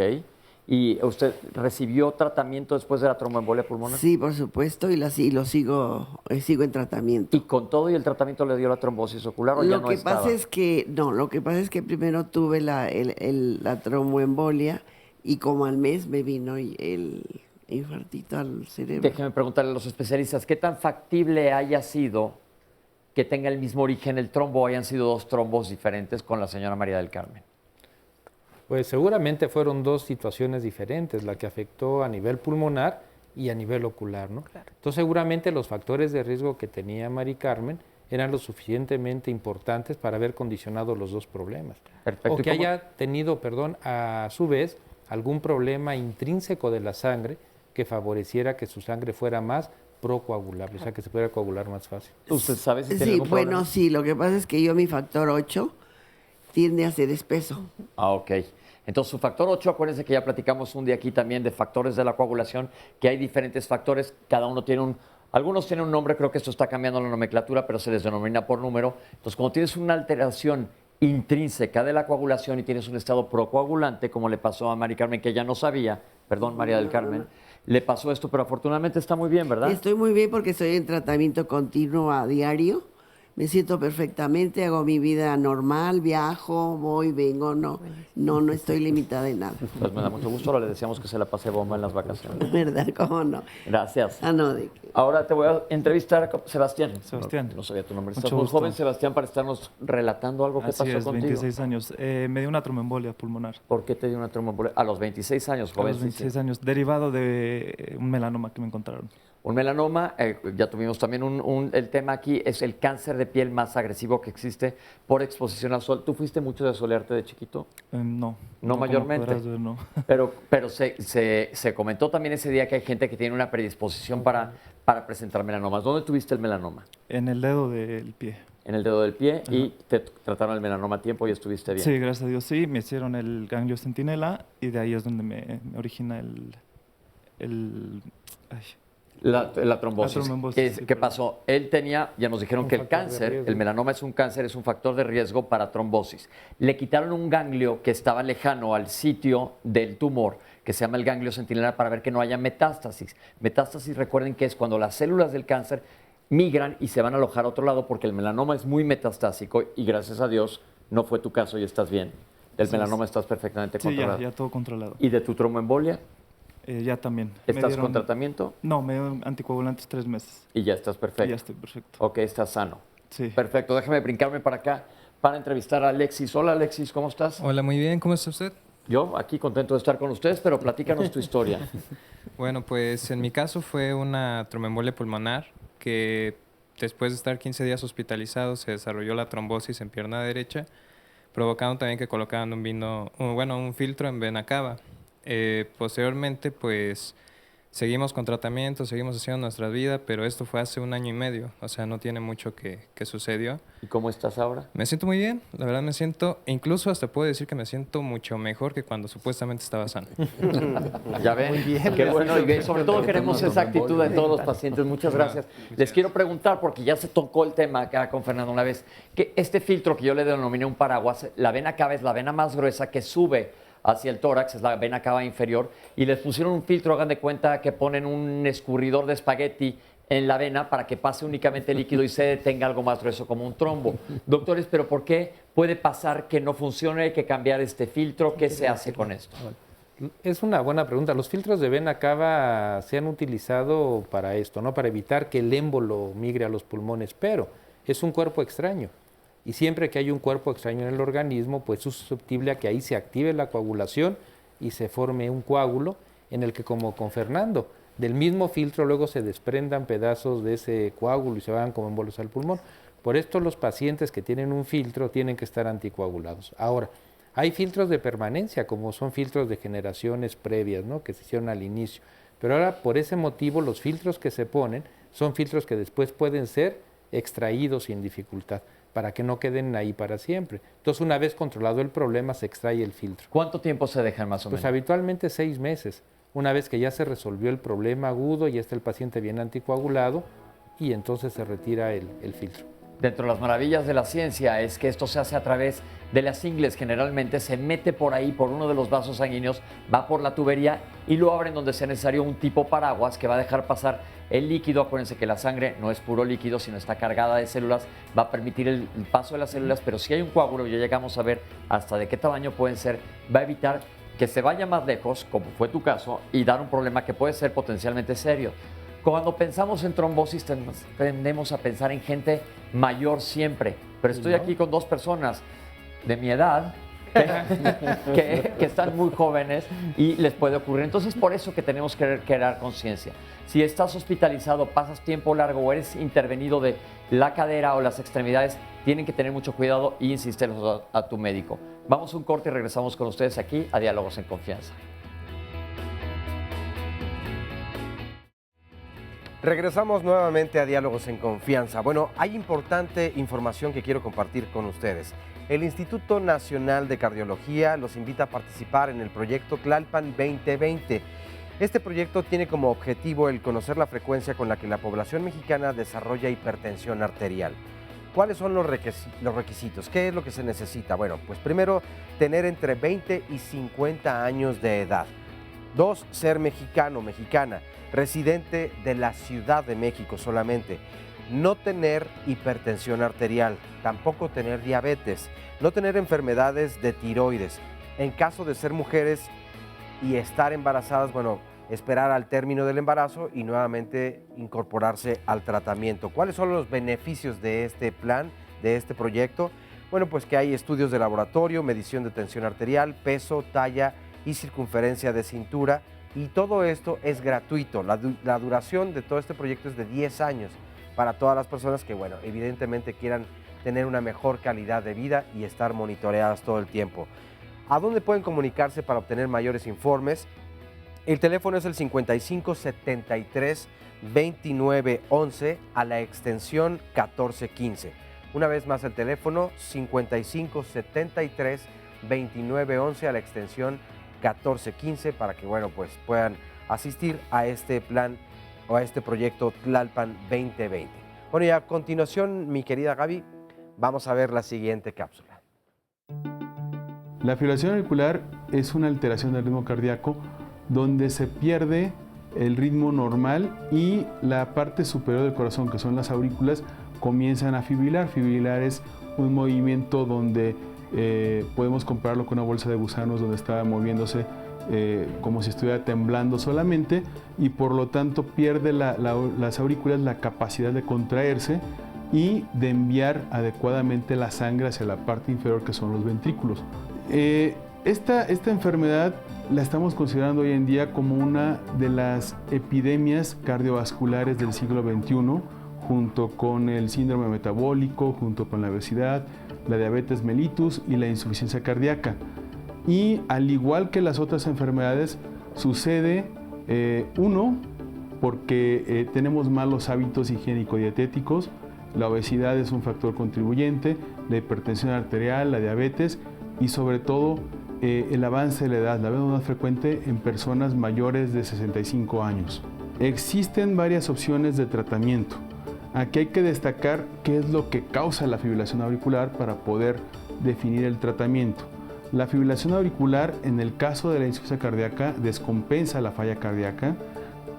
¿Y usted recibió tratamiento después de la tromboembolia pulmonar? Sí, por supuesto, y lo sigo en tratamiento. ¿Y con todo y el tratamiento le dio la trombosis ocular o ya no estaba? Lo que pasa es que primero tuve la tromboembolia y como al mes me vino el infartito al cerebro. Déjeme preguntarle a los especialistas, ¿qué tan factible haya sido que tenga el mismo origen el trombo o hayan sido 2 trombos diferentes con la señora María del Carmen? Pues seguramente fueron 2 situaciones diferentes, la que afectó a nivel pulmonar y a nivel ocular, ¿no? Claro. Entonces seguramente los factores de riesgo que tenía Mari Carmen eran lo suficientemente importantes para haber condicionado los 2 problemas. Perfecto. O que haya tenido, a su vez, algún problema intrínseco de la sangre que favoreciera que su sangre fuera más procoagulable, o sea, que se pudiera coagular más fácil. ¿Usted sabe si tiene algún problema? Bueno, sí, lo que pasa es que mi factor 8 tiende a ser espeso. Ah, ok. Entonces, su factor 8, acuérdense que ya platicamos un día aquí también de factores de la coagulación, que hay diferentes factores, cada uno tiene algunos tienen un nombre, creo que esto está cambiando la nomenclatura, pero se les denomina por número. Entonces, cuando tienes una alteración intrínseca de la coagulación y tienes un estado procoagulante, como le pasó a Mari Carmen, que ella no sabía, perdón, María del Carmen, le pasó esto, pero afortunadamente está muy bien, ¿verdad? Estoy muy bien porque estoy en tratamiento continuo a diario. Me siento perfectamente, hago mi vida normal, viajo, voy, vengo, no estoy limitada en nada. Pues me da mucho gusto, ahora le deseamos que se la pase bomba en las vacaciones. ¿Verdad? ¿Cómo no? Gracias. ¿De qué? Ahora te voy a entrevistar a Sebastián. Sebastián. No sabía tu nombre. Mucho Estás muy gusto. joven, Sebastián, para estarnos relatando algo que Así pasó es, contigo. 26 años. Me dio una tromboembolia pulmonar. ¿Por qué te dio una tromboembolia? A los 26 años, joven. A los 26 años, derivado de un melanoma que me encontraron. Un melanoma, ya tuvimos también el tema aquí, es el cáncer de piel más agresivo que existe por exposición al sol. ¿Tú fuiste mucho de solearte de chiquito? No. No mayormente. Como podrás ver, no. Pero se comentó también ese día que hay gente que tiene una predisposición para presentar melanomas. ¿Dónde tuviste el melanoma? En el dedo del pie. En el dedo del pie. Ajá. Y te trataron el melanoma a tiempo y estuviste bien. Sí, gracias a Dios sí. Me hicieron el ganglio centinela y de ahí es donde me origina La trombosis. La trombosis, ¿Qué pasó? Él tenía, ya nos dijeron que el cáncer, el melanoma es un cáncer, es un factor de riesgo para trombosis. Le quitaron un ganglio que estaba lejano al sitio del tumor, que se llama el ganglio centinela, para ver que no haya metástasis. Metástasis, recuerden que es cuando las células del cáncer migran y se van a alojar a otro lado, porque el melanoma es muy metastásico y gracias a Dios no fue tu caso y estás bien. Del melanoma estás perfectamente controlado. Sí, ya todo controlado. ¿Y de tu tromboembolia? Ya también. ¿Estás con tratamiento? No, me dieron anticoagulantes 3 meses. Y ya estás perfecto. Ya estoy perfecto. Ok, estás sano. Sí. Perfecto, déjame brincarme para acá para entrevistar a Alexis. Hola Alexis, ¿cómo estás? Hola, muy bien, ¿cómo está usted? Yo aquí contento de estar con ustedes, pero platícanos tu historia. Bueno, pues en mi caso fue una tromboembolia pulmonar que después de estar 15 días hospitalizado se desarrolló la trombosis en pierna derecha, provocando también que colocaran un filtro en vena cava. Posteriormente, pues seguimos con tratamiento, seguimos haciendo nuestra vida, pero esto fue hace 1 año y medio, o sea, no tiene mucho que sucedió. ¿Y cómo estás ahora? Me siento muy bien, la verdad me siento, incluso hasta puedo decir que me siento mucho mejor que cuando supuestamente estaba sano. Ya ven, muy bien, qué bueno, y sobre todo queremos esa actitud de todos los pacientes. Muchas gracias. Les quiero preguntar, porque ya se tocó el tema acá con Fernando una vez, que este filtro que yo le denominé un paraguas, la vena cava es la vena más gruesa que sube hacia el tórax, es la vena cava inferior, y les pusieron un filtro, hagan de cuenta que ponen un escurridor de espagueti en la vena para que pase únicamente líquido y se detenga algo más grueso como un trombo. Doctores, ¿pero por qué puede pasar que no funcione? Hay que cambiar este filtro. ¿Qué se hace con esto? Es una buena pregunta. Los filtros de vena cava se han utilizado para esto, ¿no? Para evitar que el émbolo migre a los pulmones, pero es un cuerpo extraño. Y siempre que hay un cuerpo extraño en el organismo, pues es susceptible a que ahí se active la coagulación y se forme un coágulo en el que, como con Fernando, del mismo filtro luego se desprendan pedazos de ese coágulo y se van como émbolos al pulmón. Por esto los pacientes que tienen un filtro tienen que estar anticoagulados. Ahora, Hay filtros de permanencia, como son filtros de generaciones previas, ¿no? Que se hicieron al inicio. Pero ahora, por ese motivo, los filtros que se ponen son filtros que después pueden ser extraídos sin dificultad, para que no queden ahí para siempre. Entonces, una vez controlado el problema, se extrae el filtro. ¿Cuánto tiempo se dejan más o menos? Pues habitualmente 6 meses. Una vez que ya se resolvió el problema agudo y está el paciente bien anticoagulado, y entonces se retira el filtro. Dentro de las maravillas de la ciencia es que esto se hace a través de las ingles. Generalmente se mete por ahí, por uno de los vasos sanguíneos, va por la tubería y lo abren donde sea necesario, un tipo paraguas que va a dejar pasar el líquido. Acuérdense que la sangre no es puro líquido, sino está cargada de células, va a permitir el paso de las células, pero si hay un coágulo, ya llegamos a ver hasta de qué tamaño pueden ser, va a evitar que se vaya más lejos, como fue tu caso, y dar un problema que puede ser potencialmente serio. Cuando pensamos en trombosis tendemos a pensar en gente mayor siempre, pero estoy aquí con 2 personas de mi edad que están muy jóvenes y les puede ocurrir. Entonces, por eso que tenemos que crear conciencia. Si estás hospitalizado, pasas tiempo largo o eres intervenido de la cadera o las extremidades, tienen que tener mucho cuidado y insístelos a tu médico. Vamos a un corte y regresamos con ustedes aquí a Diálogos en Confianza. Regresamos nuevamente a Diálogos en Confianza. Bueno, hay importante información que quiero compartir con ustedes. El Instituto Nacional de Cardiología los invita a participar en el proyecto Tlalpan 2020. Este proyecto tiene como objetivo el conocer la frecuencia con la que la población mexicana desarrolla hipertensión arterial. ¿Cuáles son los requisitos? ¿Qué es lo que se necesita? Bueno, pues primero, tener entre 20 y 50 años de edad. 2, ser mexicano, mexicana, residente de la Ciudad de México solamente. No tener hipertensión arterial, tampoco tener diabetes, no tener enfermedades de tiroides. En caso de ser mujeres y estar embarazadas, bueno, esperar al término del embarazo y nuevamente incorporarse al tratamiento. ¿Cuáles son los beneficios de este plan, de este proyecto? Bueno, pues que hay estudios de laboratorio, medición de tensión arterial, peso, talla y circunferencia de cintura, y todo esto es gratuito. La duración de todo este proyecto es de 10 años para todas las personas que, bueno, evidentemente quieran tener una mejor calidad de vida y estar monitoreadas todo el tiempo. ¿A dónde pueden comunicarse para obtener mayores informes? El teléfono es el 55 73 29 11 a la extensión 1415. Una vez más el teléfono 55 73 29 11 a la extensión 1415 para que, bueno, pues puedan asistir a este plan o a este proyecto Tlalpan 2020. Bueno, y a continuación, mi querida Gaby, vamos a ver la siguiente cápsula. La fibrilación auricular es una alteración del ritmo cardíaco donde se pierde el ritmo normal y la parte superior del corazón, que son las aurículas, comienzan a fibrilar. Fibrilar es un movimiento donde podemos compararlo con una bolsa de gusanos donde está moviéndose como si estuviera temblando solamente, y por lo tanto pierde las aurículas la capacidad de contraerse y de enviar adecuadamente la sangre hacia la parte inferior, que son los ventrículos. Esta enfermedad la estamos considerando hoy en día como una de las epidemias cardiovasculares del siglo XXI, junto con el síndrome metabólico, junto con la obesidad, la diabetes mellitus y la insuficiencia cardíaca. Y al igual que las otras enfermedades, sucede, porque tenemos malos hábitos higiénico-dietéticos. La obesidad es un factor contribuyente, la hipertensión arterial, la diabetes y sobre todo el avance de la edad. La vemos más frecuente en personas mayores de 65 años. Existen varias opciones de tratamiento. Aquí hay que destacar qué es lo que causa la fibrilación auricular para poder definir el tratamiento. La fibrilación auricular, en el caso de la insuficiencia cardíaca, descompensa la falla cardíaca,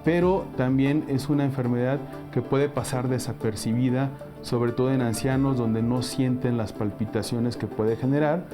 pero también es una enfermedad que puede pasar desapercibida, sobre todo en ancianos donde no sienten las palpitaciones que puede generar,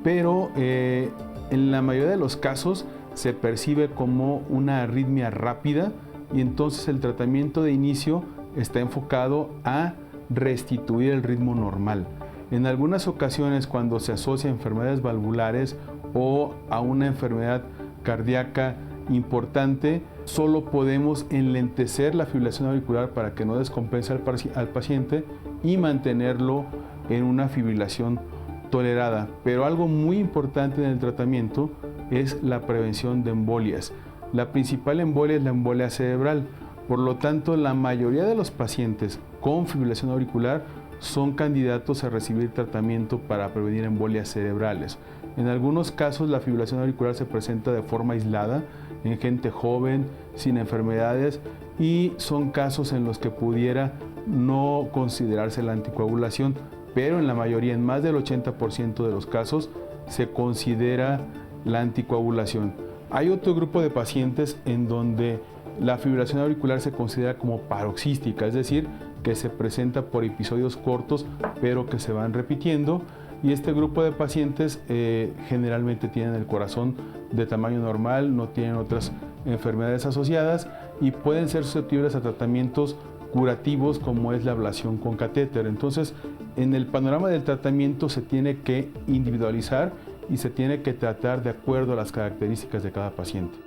pero en la mayoría de los casos se percibe como una arritmia rápida y entonces el tratamiento de inicio está enfocado a restituir el ritmo normal. En algunas ocasiones, cuando se asocia a enfermedades valvulares o a una enfermedad cardíaca importante, solo podemos enlentecer la fibrilación auricular para que no descompense al paciente y mantenerlo en una fibrilación tolerada, pero algo muy importante en el tratamiento es la prevención de embolias. La principal embolia es la embolia cerebral, por lo tanto la mayoría de los pacientes con fibrilación auricular son candidatos a recibir tratamiento para prevenir embolias cerebrales. En algunos casos la fibrilación auricular se presenta de forma aislada en gente joven, sin enfermedades, y son casos en los que pudiera no considerarse la anticoagulación, pero en la mayoría, en más del 80% de los casos, se considera la anticoagulación. Hay otro grupo de pacientes en donde la fibrilación auricular se considera como paroxística, es decir, que se presenta por episodios cortos, pero que se van repitiendo. Y este grupo de pacientes generalmente tienen el corazón de tamaño normal, no tienen otras enfermedades asociadas y pueden ser susceptibles a tratamientos curativos como es la ablación con catéter. Entonces, en el panorama del tratamiento se tiene que individualizar y se tiene que tratar de acuerdo a las características de cada paciente.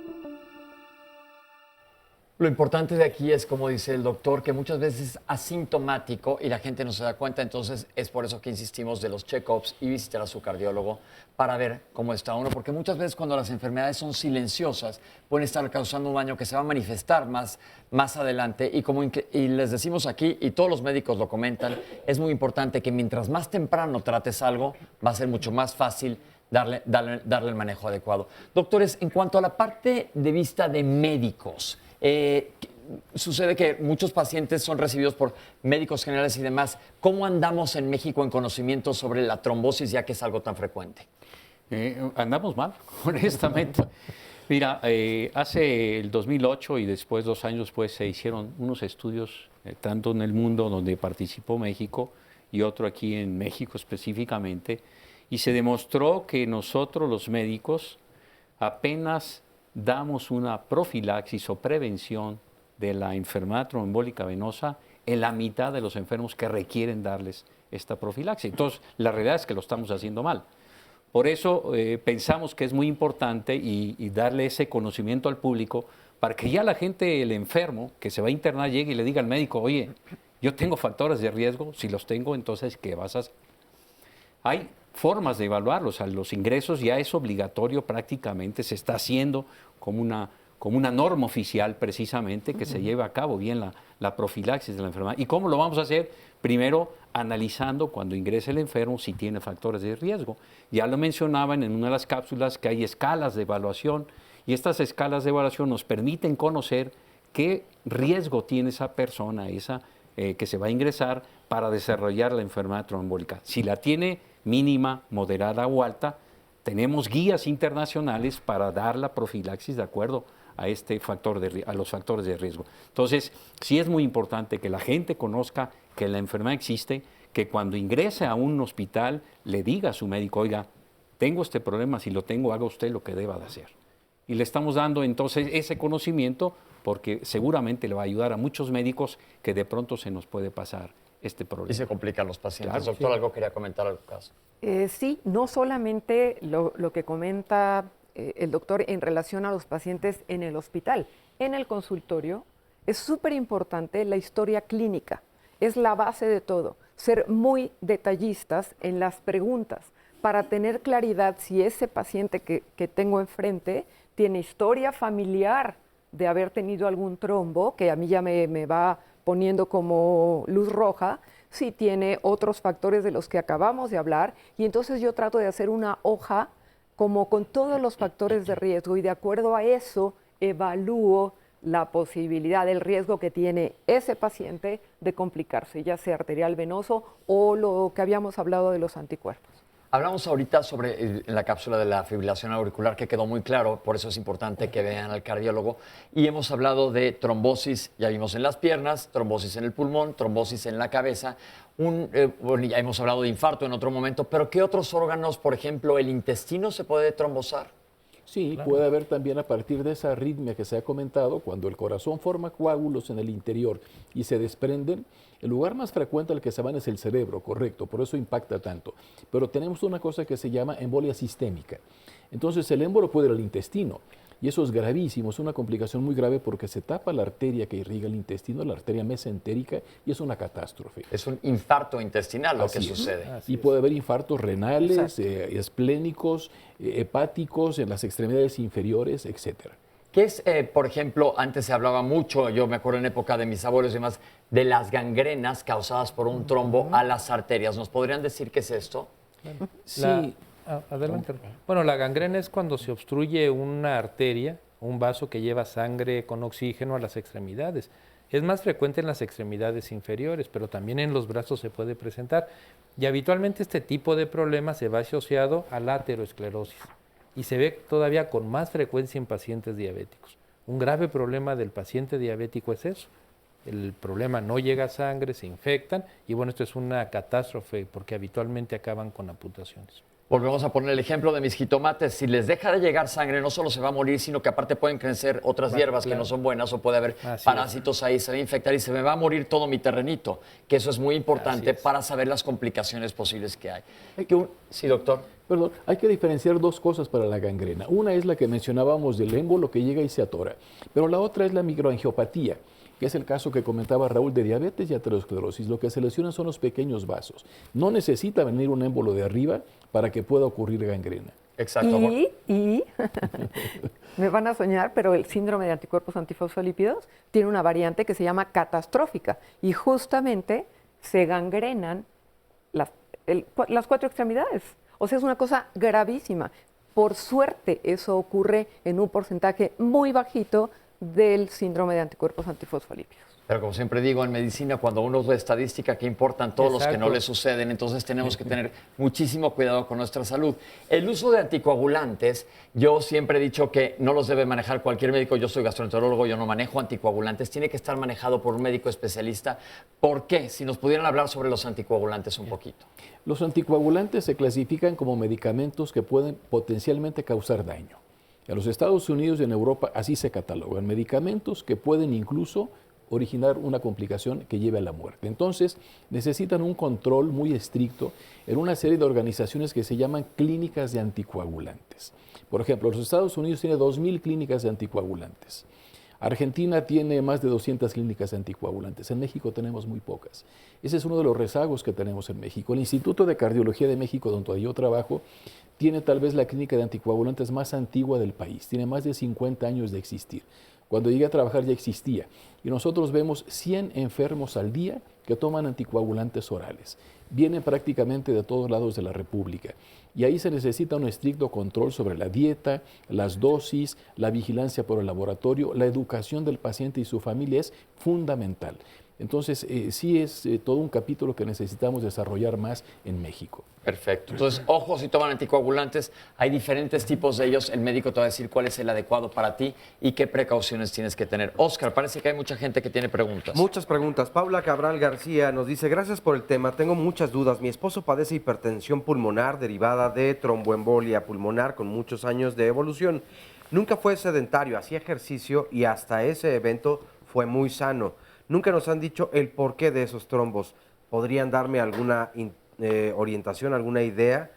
Lo importante de aquí es, como dice el doctor, que muchas veces es asintomático y la gente no se da cuenta. Entonces, es por eso que insistimos de los check-ups y visitar a su cardiólogo para ver cómo está uno. Porque muchas veces cuando las enfermedades son silenciosas, pueden estar causando un daño que se va a manifestar más adelante. Y les decimos aquí, y todos los médicos lo comentan, es muy importante que mientras más temprano trates algo, va a ser mucho más fácil darle el manejo adecuado. Doctores, en cuanto a la parte de vista de médicos, sucede que muchos pacientes son recibidos por médicos generales y demás. ¿Cómo andamos en México en conocimiento sobre la trombosis, ya que es algo tan frecuente? Andamos mal, honestamente. Mira, hace el 2008 y después, 2 años después, se hicieron unos estudios, tanto en el mundo donde participó México y otro aquí en México específicamente, y se demostró que nosotros los médicos apenas damos una profilaxis o prevención de la enfermedad tromboembólica venosa en la mitad de los enfermos que requieren darles esta profilaxis. Entonces, la realidad es que lo estamos haciendo mal. Por eso pensamos que es muy importante y darle ese conocimiento al público para que ya la gente, el enfermo que se va a internar, llegue y le diga al médico, oye, yo tengo factores de riesgo, si los tengo, entonces, ¿qué vas a hacer? Hay formas de evaluarlos, los ingresos ya es obligatorio prácticamente, se está haciendo como una norma oficial precisamente que se lleve a cabo bien la profilaxis de la enfermedad. ¿Y cómo lo vamos a hacer? Primero, analizando cuando ingrese el enfermo si tiene factores de riesgo. Ya lo mencionaban en una de las cápsulas que hay escalas de evaluación y estas escalas de evaluación nos permiten conocer qué riesgo tiene esa persona, que se va a ingresar para desarrollar la enfermedad tromboembólica. Si la tiene mínima, moderada o alta, tenemos guías internacionales para dar la profilaxis de acuerdo a los factores de riesgo. Entonces, sí es muy importante que la gente conozca que la enfermedad existe, que cuando ingrese a un hospital le diga a su médico, oiga, tengo este problema, si lo tengo, haga usted lo que deba de hacer. Y le estamos dando entonces ese conocimiento porque seguramente le va a ayudar a muchos médicos que de pronto se nos puede pasar este problema. Y se complican los pacientes. Claro, Doctor, sí. ¿algo quería comentar al caso? Sí, no solamente lo que comenta el doctor en relación a los pacientes en el hospital. En el consultorio es súper importante la historia clínica. Es la base de todo. Ser muy detallistas en las preguntas para tener claridad si ese paciente que tengo enfrente tiene historia familiar de haber tenido algún trombo, que a mí ya me va poniendo como luz roja, si tiene otros factores de los que acabamos de hablar, y entonces yo trato de hacer una hoja como con todos los factores de riesgo y de acuerdo a eso evalúo la posibilidad, el riesgo que tiene ese paciente de complicarse, ya sea arterial venoso o lo que habíamos hablado de los anticuerpos. Hablamos ahorita sobre en la cápsula de la fibrilación auricular, que quedó muy claro, por eso es importante que vean al cardiólogo. Y hemos hablado de trombosis, ya vimos en las piernas, trombosis en el pulmón, trombosis en la cabeza. Bueno, ya hemos hablado de infarto en otro momento, pero ¿qué otros órganos, por ejemplo, el intestino se puede trombosar? Sí, claro. Puede haber también a partir de esa arritmia que se ha comentado, cuando el corazón forma coágulos en el interior y se desprenden, el lugar más frecuente al que se van es el cerebro, correcto, por eso impacta tanto. Pero tenemos una cosa que se llama embolia sistémica. Entonces el émbolo puede ir al intestino, Y eso es gravísimo, es una complicación muy grave porque se tapa la arteria que irriga el intestino, la arteria mesentérica, y es una catástrofe. Es un infarto intestinal lo que Así es. sucede. Y puede haber infartos renales, esplénicos, hepáticos en las extremidades inferiores, etcétera. ¿Qué es, por ejemplo, antes se hablaba mucho, yo me acuerdo en época de mis abuelos y demás, de las gangrenas causadas por un trombo a las arterias? ¿Nos podrían decir qué es esto? Sí. Adelante. Bueno, la gangrena es cuando se obstruye una arteria, un vaso que lleva sangre con oxígeno a las extremidades. Es más frecuente en las extremidades inferiores, pero también en los brazos se puede presentar. Y habitualmente este tipo de problema se va asociado a la aterosclerosis y se ve todavía con más frecuencia en pacientes diabéticos. Un grave problema del paciente diabético es eso. El problema no llega a sangre, se infectan y bueno, esto es una catástrofe porque habitualmente acaban con amputaciones. Volvemos a poner el ejemplo de mis jitomates. Si les deja de llegar sangre, no solo se va a morir, sino que aparte pueden crecer otras hierbas que no son buenas o puede haber parásitos ahí, se va a infectar y se me va a morir todo mi terrenito. Que eso es muy importante para saber las complicaciones posibles que hay. Sí, doctor. Perdón, hay que diferenciar dos cosas para la gangrena. Una es la que mencionábamos del émbolo que llega y se atora, pero la otra es la microangiopatía, que es el caso que comentaba Raúl de diabetes y aterosclerosis. Lo que se lesionan son los pequeños vasos. No necesita venir un émbolo de arriba para que pueda ocurrir gangrena. Exacto. Y me van a soñar, pero el síndrome de anticuerpos antifosfolípidos tiene una variante que se llama catastrófica y justamente se gangrenan las 4 extremidades. O sea, es una cosa gravísima. Por suerte, eso ocurre en un porcentaje muy bajito del síndrome de anticuerpos antifosfolípidos. Pero como siempre digo, en medicina, cuando uno ve estadística, que importan todos los que no le suceden, entonces tenemos que tener muchísimo cuidado con nuestra salud. El uso de anticoagulantes, yo siempre he dicho que no los debe manejar cualquier médico. Yo soy gastroenterólogo, yo no manejo anticoagulantes. Tiene que estar manejado por un médico especialista. ¿Por qué? Si nos pudieran hablar sobre los anticoagulantes un poquito. Los anticoagulantes se clasifican como medicamentos que pueden potencialmente causar daño. En los Estados Unidos y en Europa así se catalogan, medicamentos que pueden incluso originar una complicación que lleve a la muerte. Entonces, necesitan un control muy estricto en una serie de organizaciones que se llaman clínicas de anticoagulantes. Por ejemplo, los Estados Unidos tiene 2.000 clínicas de anticoagulantes. Argentina tiene más de 200 clínicas de anticoagulantes. En México tenemos muy pocas. Ese es uno de los rezagos que tenemos en México. El Instituto de Cardiología de México, donde yo trabajo, tiene tal vez la clínica de anticoagulantes más antigua del país. Tiene más de 50 años de existir. Cuando llegué a trabajar ya existía. Y nosotros vemos 100 enfermos al día que toman anticoagulantes orales. Vienen prácticamente de todos lados de la República. Y ahí se necesita un estricto control sobre la dieta, las dosis, la vigilancia por el laboratorio, la educación del paciente y su familia es fundamental. Entonces, sí es todo un capítulo que necesitamos desarrollar más en México. Perfecto. Entonces, ojo, si toman anticoagulantes, hay diferentes tipos de ellos. El médico te va a decir cuál es el adecuado para ti y qué precauciones tienes que tener. Oscar, parece que hay mucha gente que tiene preguntas. Muchas preguntas. Paula Cabral García nos dice, gracias por el tema, tengo muchas dudas. Mi esposo padece hipertensión pulmonar derivada de tromboembolia pulmonar con muchos años de evolución. Nunca fue sedentario, hacía ejercicio y hasta ese evento fue muy sano. Nunca nos han dicho el porqué de esos trombos. ¿Podrían darme alguna orientación, alguna idea?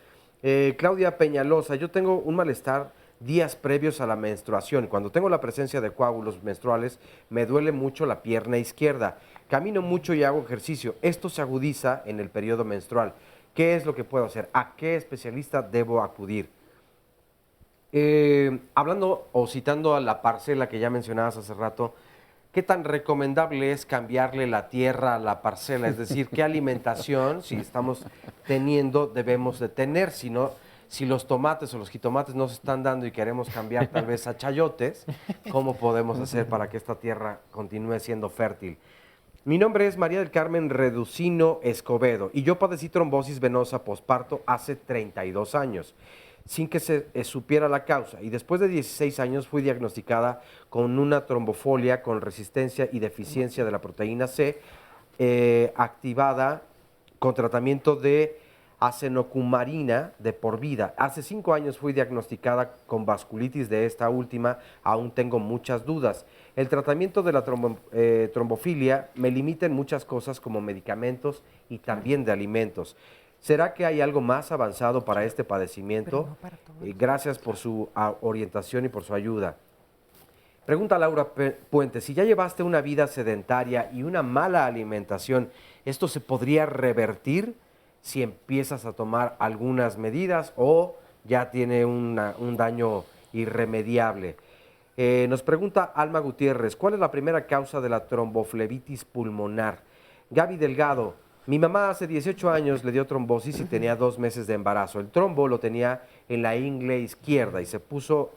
Claudia Peñalosa, yo tengo un malestar días previos a la menstruación. Cuando tengo la presencia de coágulos menstruales, me duele mucho la pierna izquierda. Camino mucho y hago ejercicio. Esto se agudiza en el periodo menstrual. ¿Qué es lo que puedo hacer? ¿A qué especialista debo acudir? Hablando o citando a la parcela que ya mencionabas hace rato, ¿qué tan recomendable es cambiarle la tierra a la parcela? Es decir, ¿qué alimentación, si estamos teniendo, debemos de tener? Si los tomates o los jitomates no se están dando y queremos cambiar tal vez a chayotes, ¿cómo podemos hacer para que esta tierra continúe siendo fértil? Mi nombre es María del Carmen Reducino Escobedo y yo padecí trombosis venosa posparto hace 32 años. Sin que se supiera la causa, y después de 16 años fui diagnosticada con una trombofolia con resistencia y deficiencia de la proteína C activada con tratamiento de acenocumarina de por vida. Hace 5 años fui diagnosticada con vasculitis de esta última, aún tengo muchas dudas. El tratamiento de la trombofilia me limita en muchas cosas como medicamentos y también de alimentos. ¿Será que hay algo más avanzado para este padecimiento? Gracias por su orientación y por su ayuda. Pregunta Laura Puente, si ya llevaste una vida sedentaria y una mala alimentación, ¿esto se podría revertir si empiezas a tomar algunas medidas o ya tiene un daño irremediable? Nos pregunta Alma Gutiérrez, ¿cuál es la primera causa de la tromboflebitis pulmonar? Gaby Delgado, mi mamá hace 18 años le dio trombosis y tenía 2 meses de embarazo. El trombo lo tenía en la ingle izquierda y se puso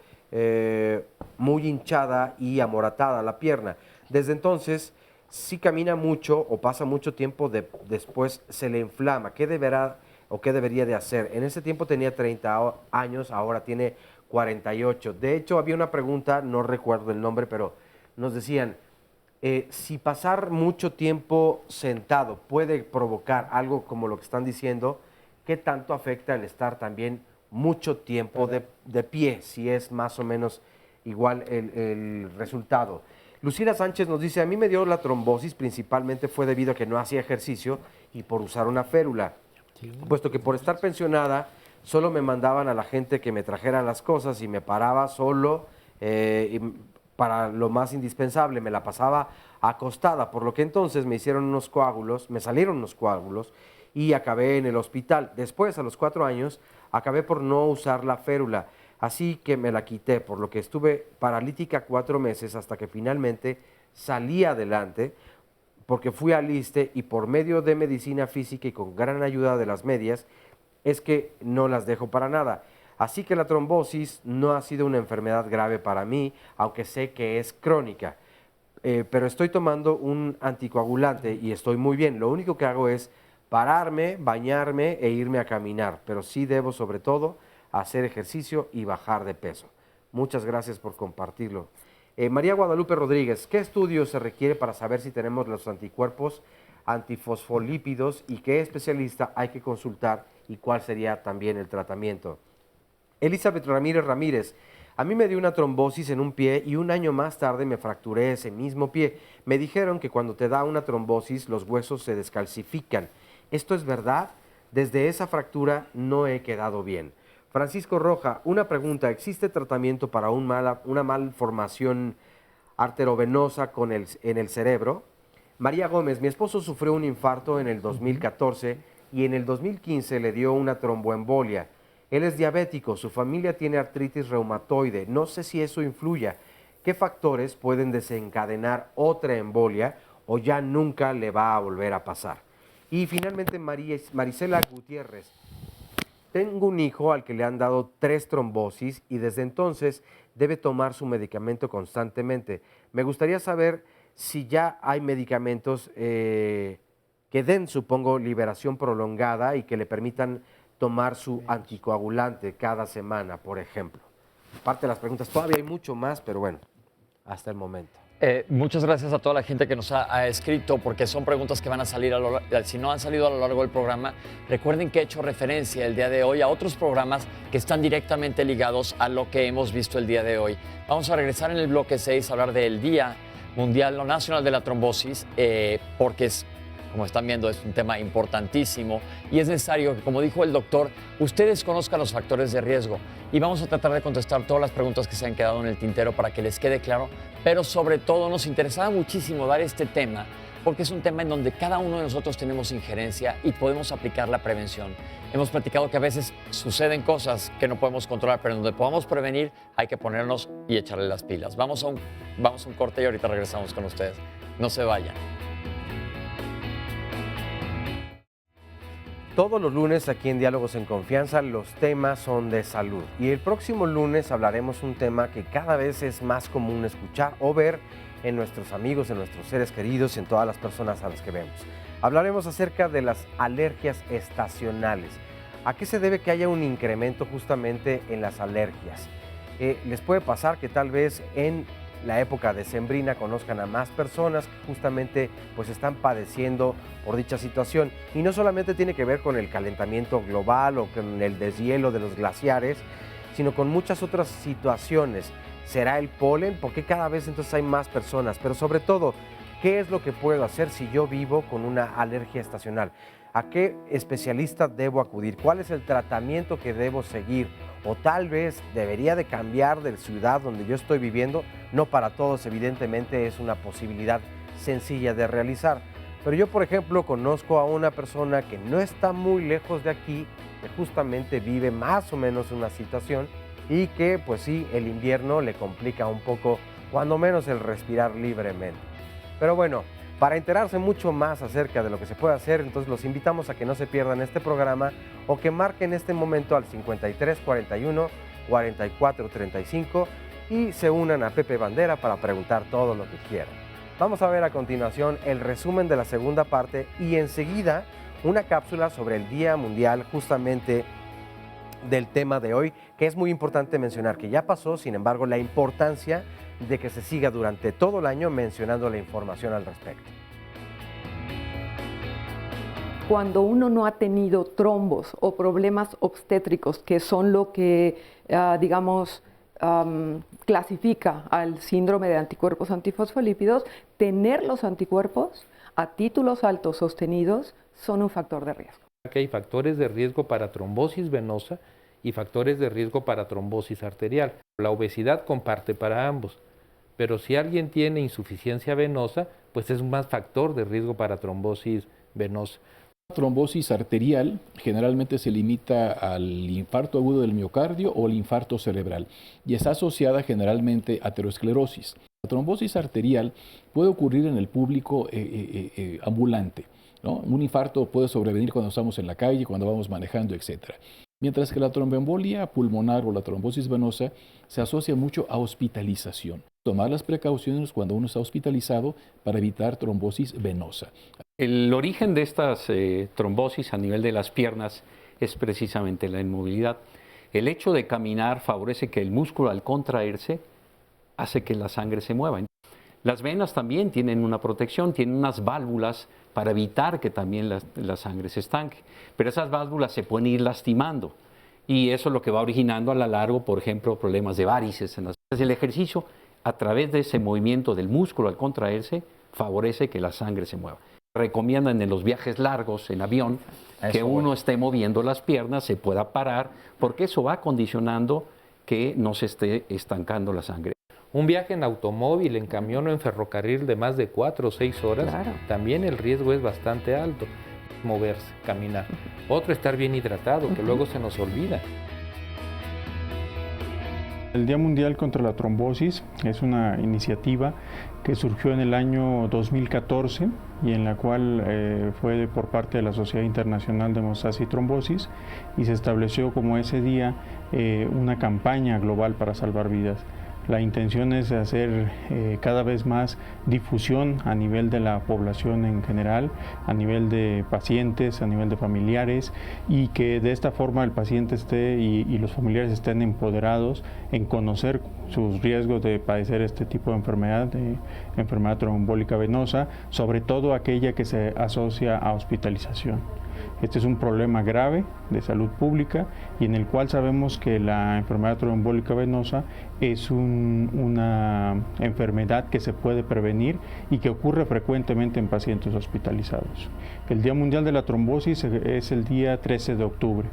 muy hinchada y amoratada la pierna. Desde entonces, si camina mucho o pasa mucho tiempo, después se le inflama. ¿Qué deberá o qué debería de hacer? En ese tiempo tenía 30 años, ahora tiene 48. De hecho, había una pregunta, no recuerdo el nombre, pero nos decían, si pasar mucho tiempo sentado puede provocar algo como lo que están diciendo, ¿qué tanto afecta el estar también mucho tiempo de pie? Si es más o menos igual el resultado. Lucila Sánchez nos dice, a mí me dio la trombosis, principalmente fue debido a que no hacía ejercicio y por usar una férula, puesto que por estar pensionada solo me mandaban a la gente que me trajera las cosas y me paraba solo para lo más indispensable, me la pasaba acostada, por lo que entonces me salieron unos coágulos y acabé en el hospital. Después, a los 4 años, acabé por no usar la férula, así que me la quité, por lo que estuve paralítica 4 meses hasta que finalmente salí adelante, porque fui al ISSSTE y por medio de medicina física y con gran ayuda de las medias, es que no las dejo para nada. Así que la trombosis no ha sido una enfermedad grave para mí, aunque sé que es crónica. Pero estoy tomando un anticoagulante y estoy muy bien. Lo único que hago es pararme, bañarme e irme a caminar. Pero sí debo, sobre todo, hacer ejercicio y bajar de peso. Muchas gracias por compartirlo. María Guadalupe Rodríguez, ¿qué estudio se requiere para saber si tenemos los anticuerpos antifosfolípidos y qué especialista hay que consultar y cuál sería también el tratamiento? Elizabeth Ramírez, a mí me dio una trombosis en un pie y 1 año más tarde me fracturé ese mismo pie. Me dijeron que cuando te da una trombosis los huesos se descalcifican. ¿Esto es verdad? Desde esa fractura no he quedado bien. Francisco Roja, una pregunta, ¿existe tratamiento para una malformación arterovenosa en el cerebro? María Gómez, mi esposo sufrió un infarto en el 2014 y en el 2015 le dio una tromboembolia. Él es diabético, su familia tiene artritis reumatoide, no sé si eso influya. ¿Qué factores pueden desencadenar otra embolia o ya nunca le va a volver a pasar? Y finalmente Marisela Gutiérrez, tengo un hijo al que le han dado 3 trombosis y desde entonces debe tomar su medicamento constantemente. Me gustaría saber si ya hay medicamentos que den, supongo, liberación prolongada y que le permitan tomar su anticoagulante cada semana, por ejemplo. Parte de las preguntas, todavía hay mucho más, pero bueno, hasta el momento. Muchas gracias a toda la gente que nos ha escrito, porque son preguntas que van a salir, si no han salido a lo largo del programa. Recuerden que he hecho referencia el día de hoy a otros programas que están directamente ligados a lo que hemos visto el día de hoy. Vamos a regresar en el bloque 6 a hablar del Día Mundial o Nacional de la Trombosis, porque como están viendo, es un tema importantísimo y es necesario que, como dijo el doctor, ustedes conozcan los factores de riesgo y vamos a tratar de contestar todas las preguntas que se han quedado en el tintero para que les quede claro, pero sobre todo nos interesaba muchísimo dar este tema porque es un tema en donde cada uno de nosotros tenemos injerencia y podemos aplicar la prevención. Hemos platicado que a veces suceden cosas que no podemos controlar, pero en donde podamos prevenir hay que ponernos y echarle las pilas. Vamos a un corte y ahorita regresamos con ustedes. No se vayan. Todos los lunes aquí en Diálogos en Confianza los temas son de salud y el próximo lunes hablaremos un tema que cada vez es más común escuchar o ver en nuestros amigos, en nuestros seres queridos, en todas las personas a las que vemos. Hablaremos acerca de las alergias estacionales. ¿A qué se debe que haya un incremento justamente en las alergias? Les puede pasar que tal vez en la época decembrina conozcan a más personas que justamente pues están padeciendo por dicha situación y no solamente tiene que ver con el calentamiento global o con el deshielo de los glaciares, sino con muchas otras situaciones. ¿Será el polen? ¿Por qué cada vez entonces hay más personas? Pero sobre todo, ¿qué es lo que puedo hacer si yo vivo con una alergia estacional? ¿A qué especialista debo acudir? ¿Cuál es el tratamiento que debo seguir? o tal vez debería de cambiar de ciudad donde yo estoy viviendo. No para todos, evidentemente, es una posibilidad sencilla de realizar. Pero yo, por ejemplo, conozco a una persona que no está muy lejos de aquí, que justamente vive más o menos una situación y que, pues sí, el invierno le complica un poco, cuando menos el respirar libremente. Pero bueno, para enterarse mucho más acerca de lo que se puede hacer, entonces los invitamos a que no se pierdan este programa o que marquen este momento al 5341 4435 y se unan a Pepe Bandera para preguntar todo lo que quieran. Vamos a ver a continuación el resumen de la segunda parte y enseguida una cápsula sobre el Día Mundial justamente del tema de hoy, que es muy importante mencionar que ya pasó, sin embargo, la importancia de que se siga durante todo el año mencionando la información al respecto. Cuando uno no ha tenido trombos o problemas obstétricos, que son lo que, clasifica al síndrome de anticuerpos antifosfolípidos, tener los anticuerpos a títulos altos sostenidos son un factor de riesgo. Que hay factores de riesgo para trombosis venosa y factores de riesgo para trombosis arterial. La obesidad comparte para ambos, pero si alguien tiene insuficiencia venosa, pues es más factor de riesgo para trombosis venosa. La trombosis arterial generalmente se limita al infarto agudo del miocardio o al infarto cerebral y está asociada generalmente a aterosclerosis. La trombosis arterial puede ocurrir en el público ambulante, ¿no? Un infarto puede sobrevenir cuando estamos en la calle, cuando vamos manejando, etc. Mientras que la tromboembolia pulmonar o la trombosis venosa se asocia mucho a hospitalización. Tomar las precauciones cuando uno está hospitalizado para evitar trombosis venosa. El origen de estas trombosis a nivel de las piernas es precisamente la inmovilidad. El hecho de caminar favorece que el músculo al contraerse hace que la sangre se mueva. Las venas también tienen una protección, tienen unas válvulas para evitar que también la sangre se estanque. Pero esas válvulas se pueden ir lastimando y eso es lo que va originando a la largo, por ejemplo, problemas de varices en las venas. El ejercicio, a través de ese movimiento del músculo al contraerse, favorece que la sangre se mueva. Recomiendan en los viajes largos en avión que uno esté moviendo las piernas, se pueda parar, porque eso va condicionando que no se esté estancando la sangre. Un viaje en automóvil, en camión o en ferrocarril de más de 4 o 6 horas, también el riesgo es bastante alto. Moverse, caminar. Otro, estar bien hidratado, que luego se nos olvida. El Día Mundial contra la Trombosis es una iniciativa que surgió en el año 2014 y en la cual fue por parte de la Sociedad Internacional de Hemostasia y Trombosis y se estableció como ese día una campaña global para salvar vidas. La intención es hacer cada vez más difusión a nivel de la población en general, a nivel de pacientes, a nivel de familiares, y que de esta forma el paciente esté y los familiares estén empoderados en conocer sus riesgos de padecer este tipo de enfermedad tromboembólica venosa, sobre todo aquella que se asocia a hospitalización. Este es un problema grave de salud pública y en el cual sabemos que la enfermedad tromboembólica venosa es una enfermedad que se puede prevenir y que ocurre frecuentemente en pacientes hospitalizados. El Día Mundial de la Trombosis es el día 13 de octubre.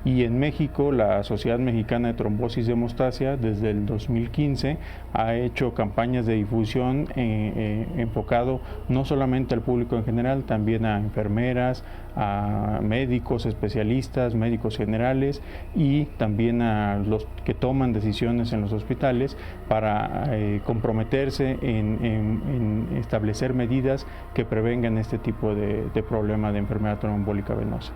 Y en México, la Sociedad Mexicana de Trombosis y Hemostasia, desde el 2015, ha hecho campañas de difusión enfocado no solamente al público en general, también a enfermeras, a médicos especialistas, médicos generales y también a los que toman decisiones en los hospitales para comprometerse en establecer medidas que prevengan este tipo de problema de enfermedad tromboembólica venosa.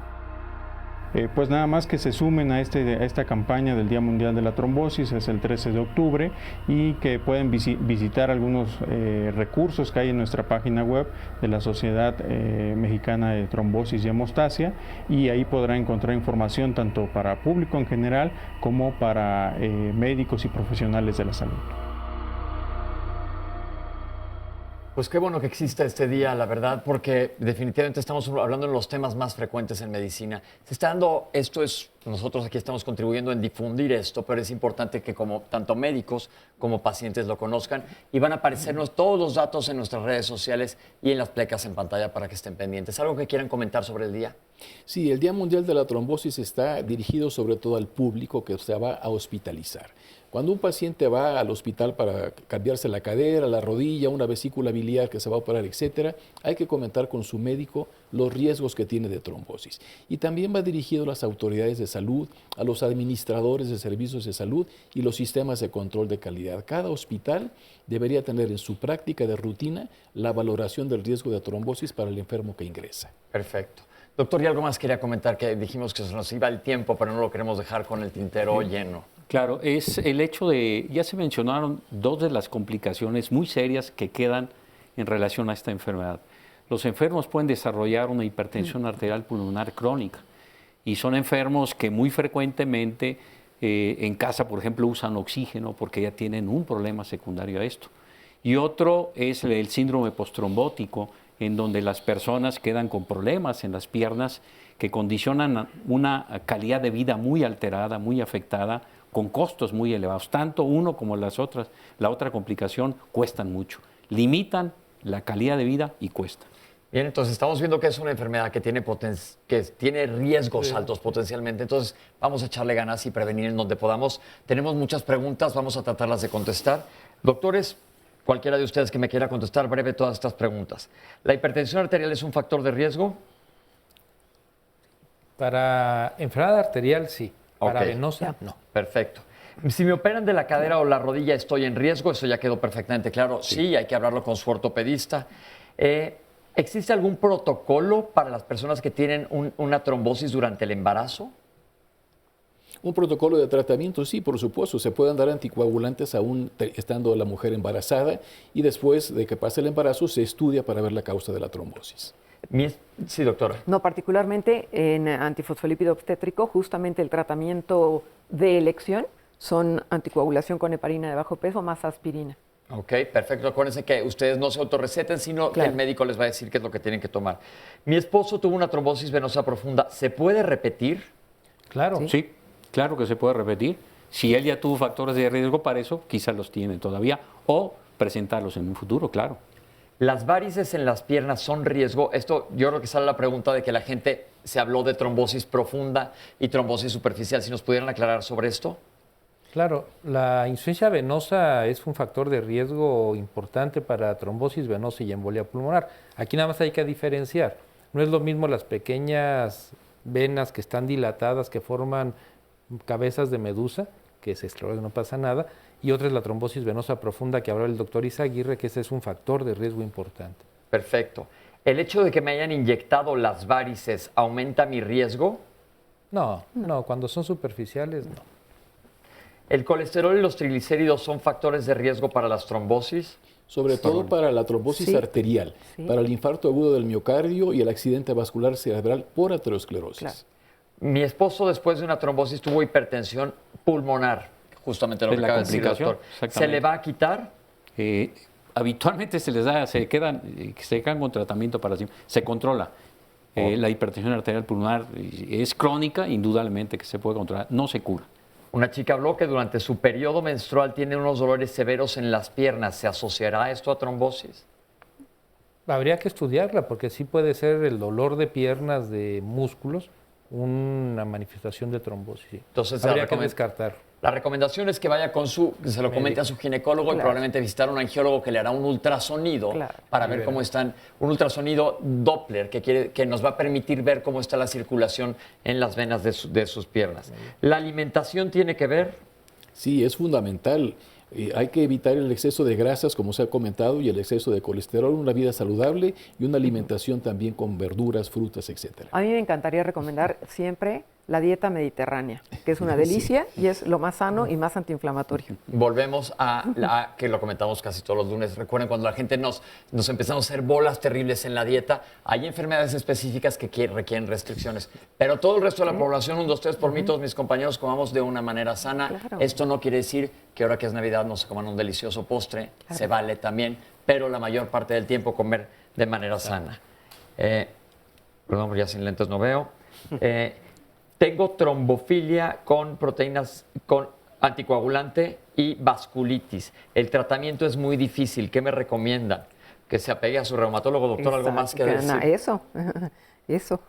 Pues nada más que se sumen a esta campaña del Día Mundial de la Trombosis, es el 13 de octubre, y que pueden visitar algunos recursos que hay en nuestra página web de la Sociedad Mexicana de Trombosis y Hemostasia, y ahí podrán encontrar información tanto para público en general como para médicos y profesionales de la salud. Pues qué bueno que exista este día, la verdad, porque definitivamente estamos hablando de los temas más frecuentes en medicina. Se está dando, nosotros aquí estamos contribuyendo en difundir esto, pero es importante que como tanto médicos como pacientes lo conozcan y van a aparecernos todos los datos en nuestras redes sociales y en las plecas en pantalla para que estén pendientes. ¿Algo que quieran comentar sobre el día? Sí, el Día Mundial de la Trombosis está dirigido sobre todo al público que se va a hospitalizar. Cuando un paciente va al hospital para cambiarse la cadera, la rodilla, una vesícula biliar que se va a operar, etcétera, hay que comentar con su médico los riesgos que tiene de trombosis. Y también va dirigido a las autoridades de salud, a los administradores de servicios de salud y los sistemas de control de calidad. Cada hospital debería tener en su práctica de rutina la valoración del riesgo de trombosis para el enfermo que ingresa. Perfecto. Doctor, y algo más quería comentar, que dijimos que se nos iba el tiempo, pero no lo queremos dejar con el tintero lleno. Claro, es el hecho de, ya se mencionaron dos de las complicaciones muy serias que quedan en relación a esta enfermedad. Los enfermos pueden desarrollar una hipertensión arterial pulmonar crónica y son enfermos que muy frecuentemente en casa, por ejemplo, usan oxígeno porque ya tienen un problema secundario a esto. Y otro es el síndrome postrombótico, en donde las personas quedan con problemas en las piernas que condicionan una calidad de vida muy alterada, muy afectada, con costos muy elevados. Tanto uno como la otra complicación cuestan mucho. Limitan la calidad de vida y cuestan. Bien, entonces estamos viendo que es una enfermedad que tiene riesgos altos potencialmente. Entonces vamos a echarle ganas y prevenir en donde podamos. Tenemos muchas preguntas, vamos a tratarlas de contestar. Doctores, cualquiera de ustedes que me quiera contestar breve todas estas preguntas. ¿La hipertensión arterial es un factor de riesgo? Para enfermedad arterial, sí. Para venosa, no. Perfecto. Si me operan de la cadera o la rodilla, ¿estoy en riesgo? Eso ya quedó perfectamente claro. Sí, hay que hablarlo con su ortopedista. ¿Existe algún protocolo para las personas que tienen una trombosis durante el embarazo? Un protocolo de tratamiento, sí, por supuesto. Se pueden dar anticoagulantes aún estando la mujer embarazada y después de que pase el embarazo se estudia para ver la causa de la trombosis. Sí, doctora. No, particularmente en antifosfolípido obstétrico, justamente el tratamiento de elección son anticoagulación con heparina de bajo peso más aspirina. Ok, perfecto. Acuérdense que ustedes no se autorreceten, sino que el médico les va a decir qué es lo que tienen que tomar. Mi esposo tuvo una trombosis venosa profunda. ¿Se puede repetir? Claro. Sí, claro que se puede repetir. Si él ya tuvo factores de riesgo para eso, quizás los tiene todavía, o presentarlos en un futuro, claro. ¿Las varices en las piernas son riesgo? Esto yo creo que sale la pregunta de que la gente se habló de trombosis profunda y trombosis superficial. Si nos pudieran aclarar sobre esto. Claro, la insuficiencia venosa es un factor de riesgo importante para trombosis venosa y embolia pulmonar. Aquí nada más hay que diferenciar. No es lo mismo las pequeñas venas que están dilatadas, que forman cabezas de medusa, que se esclerosa, no pasa nada, y otra es la trombosis venosa profunda que habló el doctor Izaguirre, que ese es un factor de riesgo importante. Perfecto. ¿El hecho de que me hayan inyectado las varices aumenta mi riesgo? No, cuando son superficiales, no. ¿El colesterol y los triglicéridos son factores de riesgo para las trombosis? Sobre todo para la trombosis arterial, para el infarto agudo del miocardio y el accidente vascular cerebral por aterosclerosis. Claro. Mi esposo después de una trombosis tuvo hipertensión pulmonar, justamente lo que acaba de decir el doctor. ¿Se le va a quitar? Habitualmente se quedan con tratamiento para siempre. Se controla. La hipertensión arterial pulmonar es crónica, indudablemente que se puede controlar, no se cura. Una chica habló que durante su periodo menstrual tiene unos dolores severos en las piernas. ¿Se asociará esto a trombosis? Habría que estudiarla porque sí puede ser el dolor de piernas, de músculos, una manifestación de trombosis. Entonces habría que descartar. La recomendación es que vaya que se lo comente a su ginecólogo y probablemente visitar a un angiólogo que le hará un ultrasonido para ver cómo están, un ultrasonido Doppler que nos va a permitir ver cómo está la circulación en las venas de sus piernas. ¿La alimentación tiene que ver? Sí, es fundamental. Hay que evitar el exceso de grasas, como se ha comentado, y el exceso de colesterol, una vida saludable y una alimentación también con verduras, frutas, etc. A mí me encantaría recomendar siempre la dieta mediterránea, que es una delicia y es lo más sano y más antiinflamatorio. Volvemos a que lo comentamos casi todos los lunes. Recuerden, cuando la gente nos empezamos a hacer bolas terribles en la dieta, hay enfermedades específicas que requieren restricciones. Pero todo el resto de la población, 1, 2, 3, por mí, todos mis compañeros, comamos de una manera sana. Esto no quiere decir que ahora que es Navidad no se coman un delicioso postre, se vale también. pero la mayor parte del tiempo comer de manera sana. Perdón, ya sin lentes no veo. Tengo trombofilia con proteínas, con anticoagulante y vasculitis. El tratamiento es muy difícil. ¿Qué me recomiendan? Que se apegue a su reumatólogo, doctor. ¿Algo más que decir? Eso.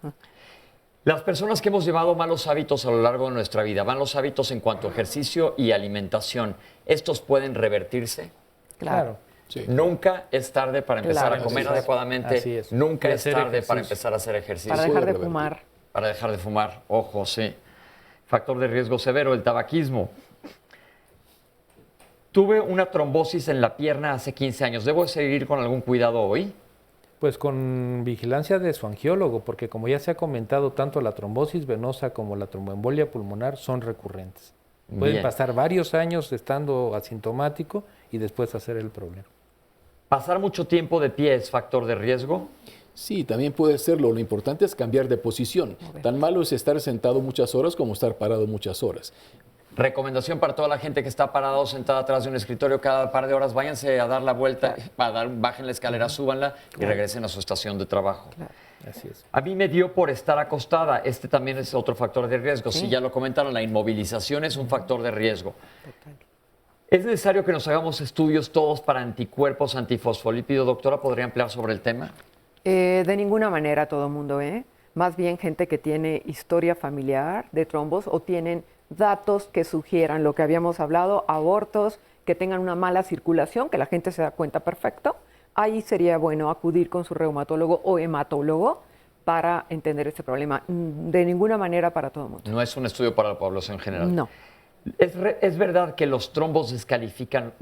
Las personas que hemos llevado malos hábitos a lo largo de nuestra vida, malos hábitos en cuanto a ejercicio y alimentación, ¿estos pueden revertirse? Claro. Sí. Nunca es tarde para empezar a comer adecuadamente. Así es. Nunca Y es hacer tarde ejercicio. para empezar a hacer ejercicio. Para dejar de fumar. Para dejar de fumar, ojo, sí. Factor de riesgo severo, el tabaquismo. Tuve una trombosis en la pierna hace 15 años. ¿Debo seguir con algún cuidado hoy? Pues con vigilancia de su angiólogo, porque como ya se ha comentado, tanto la trombosis venosa como la tromboembolia pulmonar son recurrentes. Pueden Bien. pasar varios años estando asintomático y después hacer el problema. ¿Pasar mucho tiempo de pie es factor de riesgo? Sí, también puede serlo. Lo importante es cambiar de posición. Tan malo es estar sentado muchas horas como estar parado muchas horas. Recomendación para toda la gente que está parada o sentada atrás de un escritorio cada par de horas, váyanse a dar la vuelta, bajen la escalera, súbanla y regresen a su estación de trabajo. Así es. A mí me dio por estar acostada. Este también es otro factor de riesgo. Sí, ya lo comentaron, la inmovilización es un factor de riesgo. ¿Es necesario que nos hagamos estudios todos para anticuerpos, antifosfolípido? Doctora, ¿podría ampliar sobre el tema? De ninguna manera todo el mundo, Más bien gente que tiene historia familiar de trombos o tienen datos que sugieran lo que habíamos hablado, abortos, que tengan una mala circulación, que la gente se da cuenta perfecto. Ahí sería bueno acudir con su reumatólogo o hematólogo para entender este problema. De ninguna manera para todo el mundo. No es un estudio para la población en general. No. ¿Es verdad que los trombos descalcifican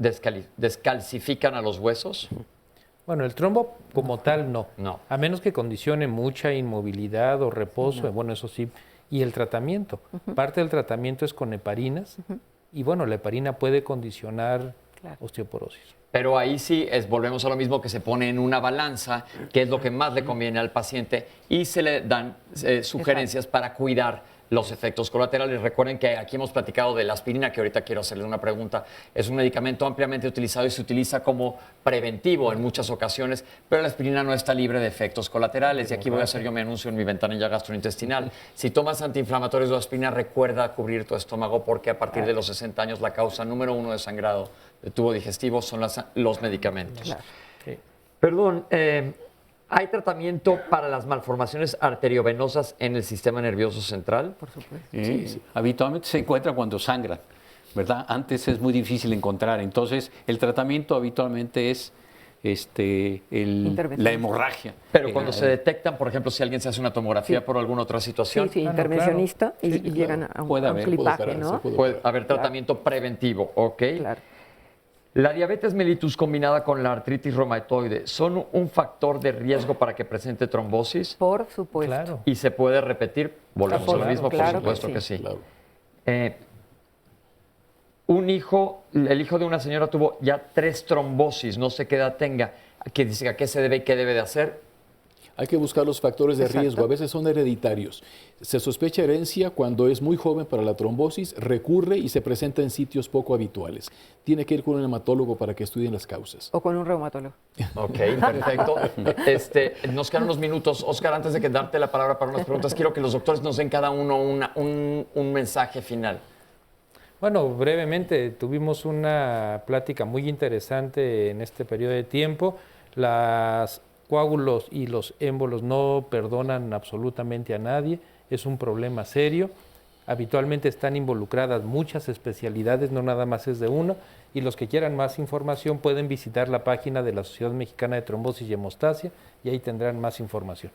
a los huesos? Bueno, el trombo como tal no. No. A menos que condicione mucha inmovilidad o reposo, No. bueno, eso sí. Y el tratamiento. Parte del tratamiento es con heparinas y bueno, la heparina puede condicionar osteoporosis. Pero ahí sí volvemos a lo mismo, que se pone en una balanza, que es lo que más le conviene al paciente, y se le dan sugerencias para cuidar los efectos colaterales. Recuerden que aquí hemos platicado de la aspirina, que ahorita quiero hacerles una pregunta. Es un medicamento ampliamente utilizado y se utiliza como preventivo en muchas ocasiones, pero la aspirina no está libre de efectos colaterales. Y aquí voy a hacer yo mi anuncio en mi ventanilla gastrointestinal. Si tomas antiinflamatorios o aspirina, recuerda cubrir tu estómago, porque a partir de los 60 años la causa número 1 de sangrado de tubo digestivo son los medicamentos. Claro. Sí. Perdón, ¿hay tratamiento para las malformaciones arteriovenosas en el sistema nervioso central? Por supuesto. Sí. Habitualmente se encuentra cuando sangran, ¿verdad? Antes es muy difícil encontrar. Entonces, el tratamiento habitualmente es la hemorragia. Pero cuando se detectan, por ejemplo, si alguien se hace una tomografía por alguna otra situación. Sí, intervencionista y llegan a un clipaje, ¿no? Puede haber tratamiento preventivo, ¿ok? Claro. La diabetes mellitus combinada con la artritis reumatoide, ¿son un factor de riesgo para que presente trombosis? Por supuesto. Claro. ¿Y se puede repetir? Volvemos a lo mismo, claro por supuesto que que sí. sí. El hijo de una señora tuvo ya 3 trombosis, no sé qué edad tenga. ¿Qué dice a qué se debe y qué debe de hacer? Hay que buscar los factores de riesgo, a veces son hereditarios. Se sospecha herencia cuando es muy joven para la trombosis, recurre y se presenta en sitios poco habituales. Tiene que ir con un hematólogo para que estudien las causas. O con un reumatólogo. Ok, perfecto. Nos quedan unos minutos. Oscar, antes de que darte la palabra para unas preguntas, quiero que los doctores nos den cada uno un mensaje final. Bueno, brevemente, tuvimos una plática muy interesante en este periodo de tiempo. Los coágulos y los émbolos no perdonan absolutamente a nadie, es un problema serio. Habitualmente están involucradas muchas especialidades, no nada más es de uno, y los que quieran más información pueden visitar la página de la Sociedad Mexicana de Trombosis y Hemostasia y ahí tendrán más información.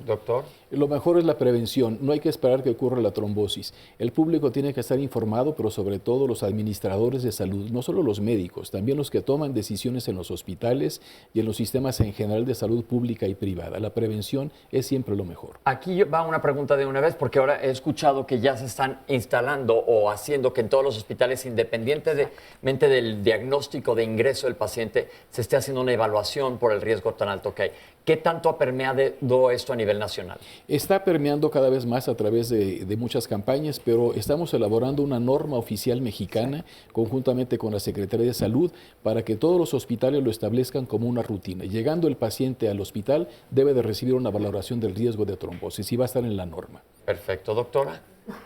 Doctor. Lo mejor es la prevención, no hay que esperar que ocurra la trombosis. El público tiene que estar informado, pero sobre todo los administradores de salud, no solo los médicos, también los que toman decisiones en los hospitales y en los sistemas en general de salud pública y privada. La prevención es siempre lo mejor. Aquí va una pregunta de una vez, porque ahora he escuchado que ya se están instalando o haciendo que en todos los hospitales, independientemente del diagnóstico de ingreso del paciente, se esté haciendo una evaluación por el riesgo tan alto que hay. ¿Qué tanto ha permeado esto a nivel nacional? Está permeando cada vez más a través de muchas campañas, pero estamos elaborando una norma oficial mexicana conjuntamente con la Secretaría de Salud para que todos los hospitales lo establezcan como una rutina. Llegando el paciente al hospital debe de recibir una valoración del riesgo de trombosis y va a estar en la norma. Perfecto, doctora.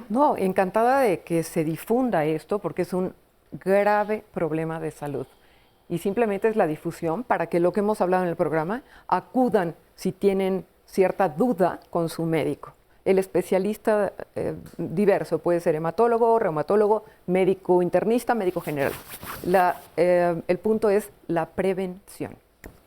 No, encantada de que se difunda esto porque es un grave problema de salud. Y simplemente es la difusión para que lo que hemos hablado en el programa acudan si tienen cierta duda con su médico. El especialista diverso puede ser hematólogo, reumatólogo, médico internista, médico general. El punto es la prevención.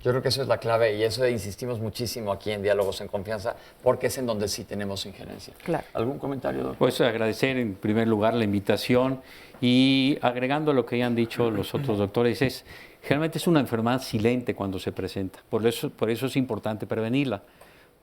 Yo creo que eso es la clave y eso insistimos muchísimo aquí en Diálogos en Confianza porque es en donde sí tenemos injerencia. Claro. ¿Algún comentario, doctor? Pues agradecer en primer lugar la invitación y agregando lo que ya han dicho los otros doctores, generalmente es una enfermedad silente cuando se presenta, por eso es importante prevenirla,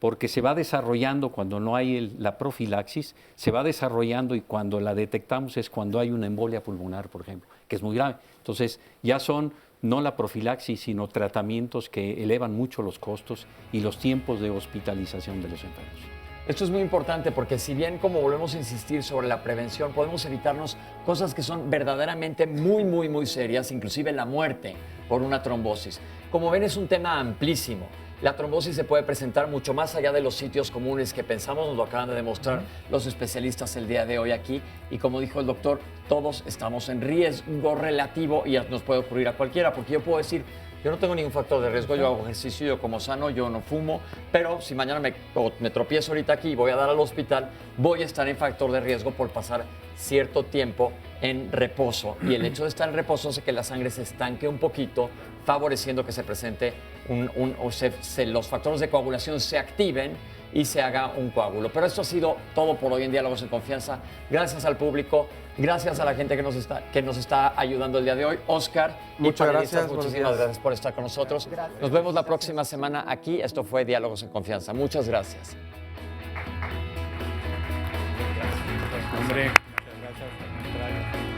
porque se va desarrollando cuando no hay la profilaxis, se va desarrollando y cuando la detectamos es cuando hay una embolia pulmonar, por ejemplo, que es muy grave. Entonces ya son no la profilaxis, sino tratamientos que elevan mucho los costos y los tiempos de hospitalización de los enfermos. Esto es muy importante porque si bien, como volvemos a insistir sobre la prevención, podemos evitarnos cosas que son verdaderamente muy, muy, muy serias, inclusive la muerte por una trombosis. Como ven, es un tema amplísimo. La trombosis se puede presentar mucho más allá de los sitios comunes que pensamos, nos lo acaban de demostrar los especialistas el día de hoy aquí. Y como dijo el doctor, todos estamos en riesgo relativo y nos puede ocurrir a cualquiera, porque yo puedo decir, yo no tengo ningún factor de riesgo, yo hago ejercicio, yo como sano, yo no fumo, pero si mañana me tropiezo ahorita aquí y voy a dar al hospital, voy a estar en factor de riesgo por pasar cierto tiempo en reposo. Y el hecho de estar en reposo hace que la sangre se estanque un poquito, favoreciendo que se presente los factores de coagulación se activen y se haga un coágulo. Pero esto ha sido todo por hoy en Diálogos en Confianza. Gracias al público, gracias a la gente que nos está ayudando el día de hoy. Oscar, muchas gracias. Muchísimas gracias por estar con nosotros. Gracias. Nos vemos la próxima semana aquí. Esto fue Diálogos en Confianza. Muchas gracias. Hombre, muchas gracias.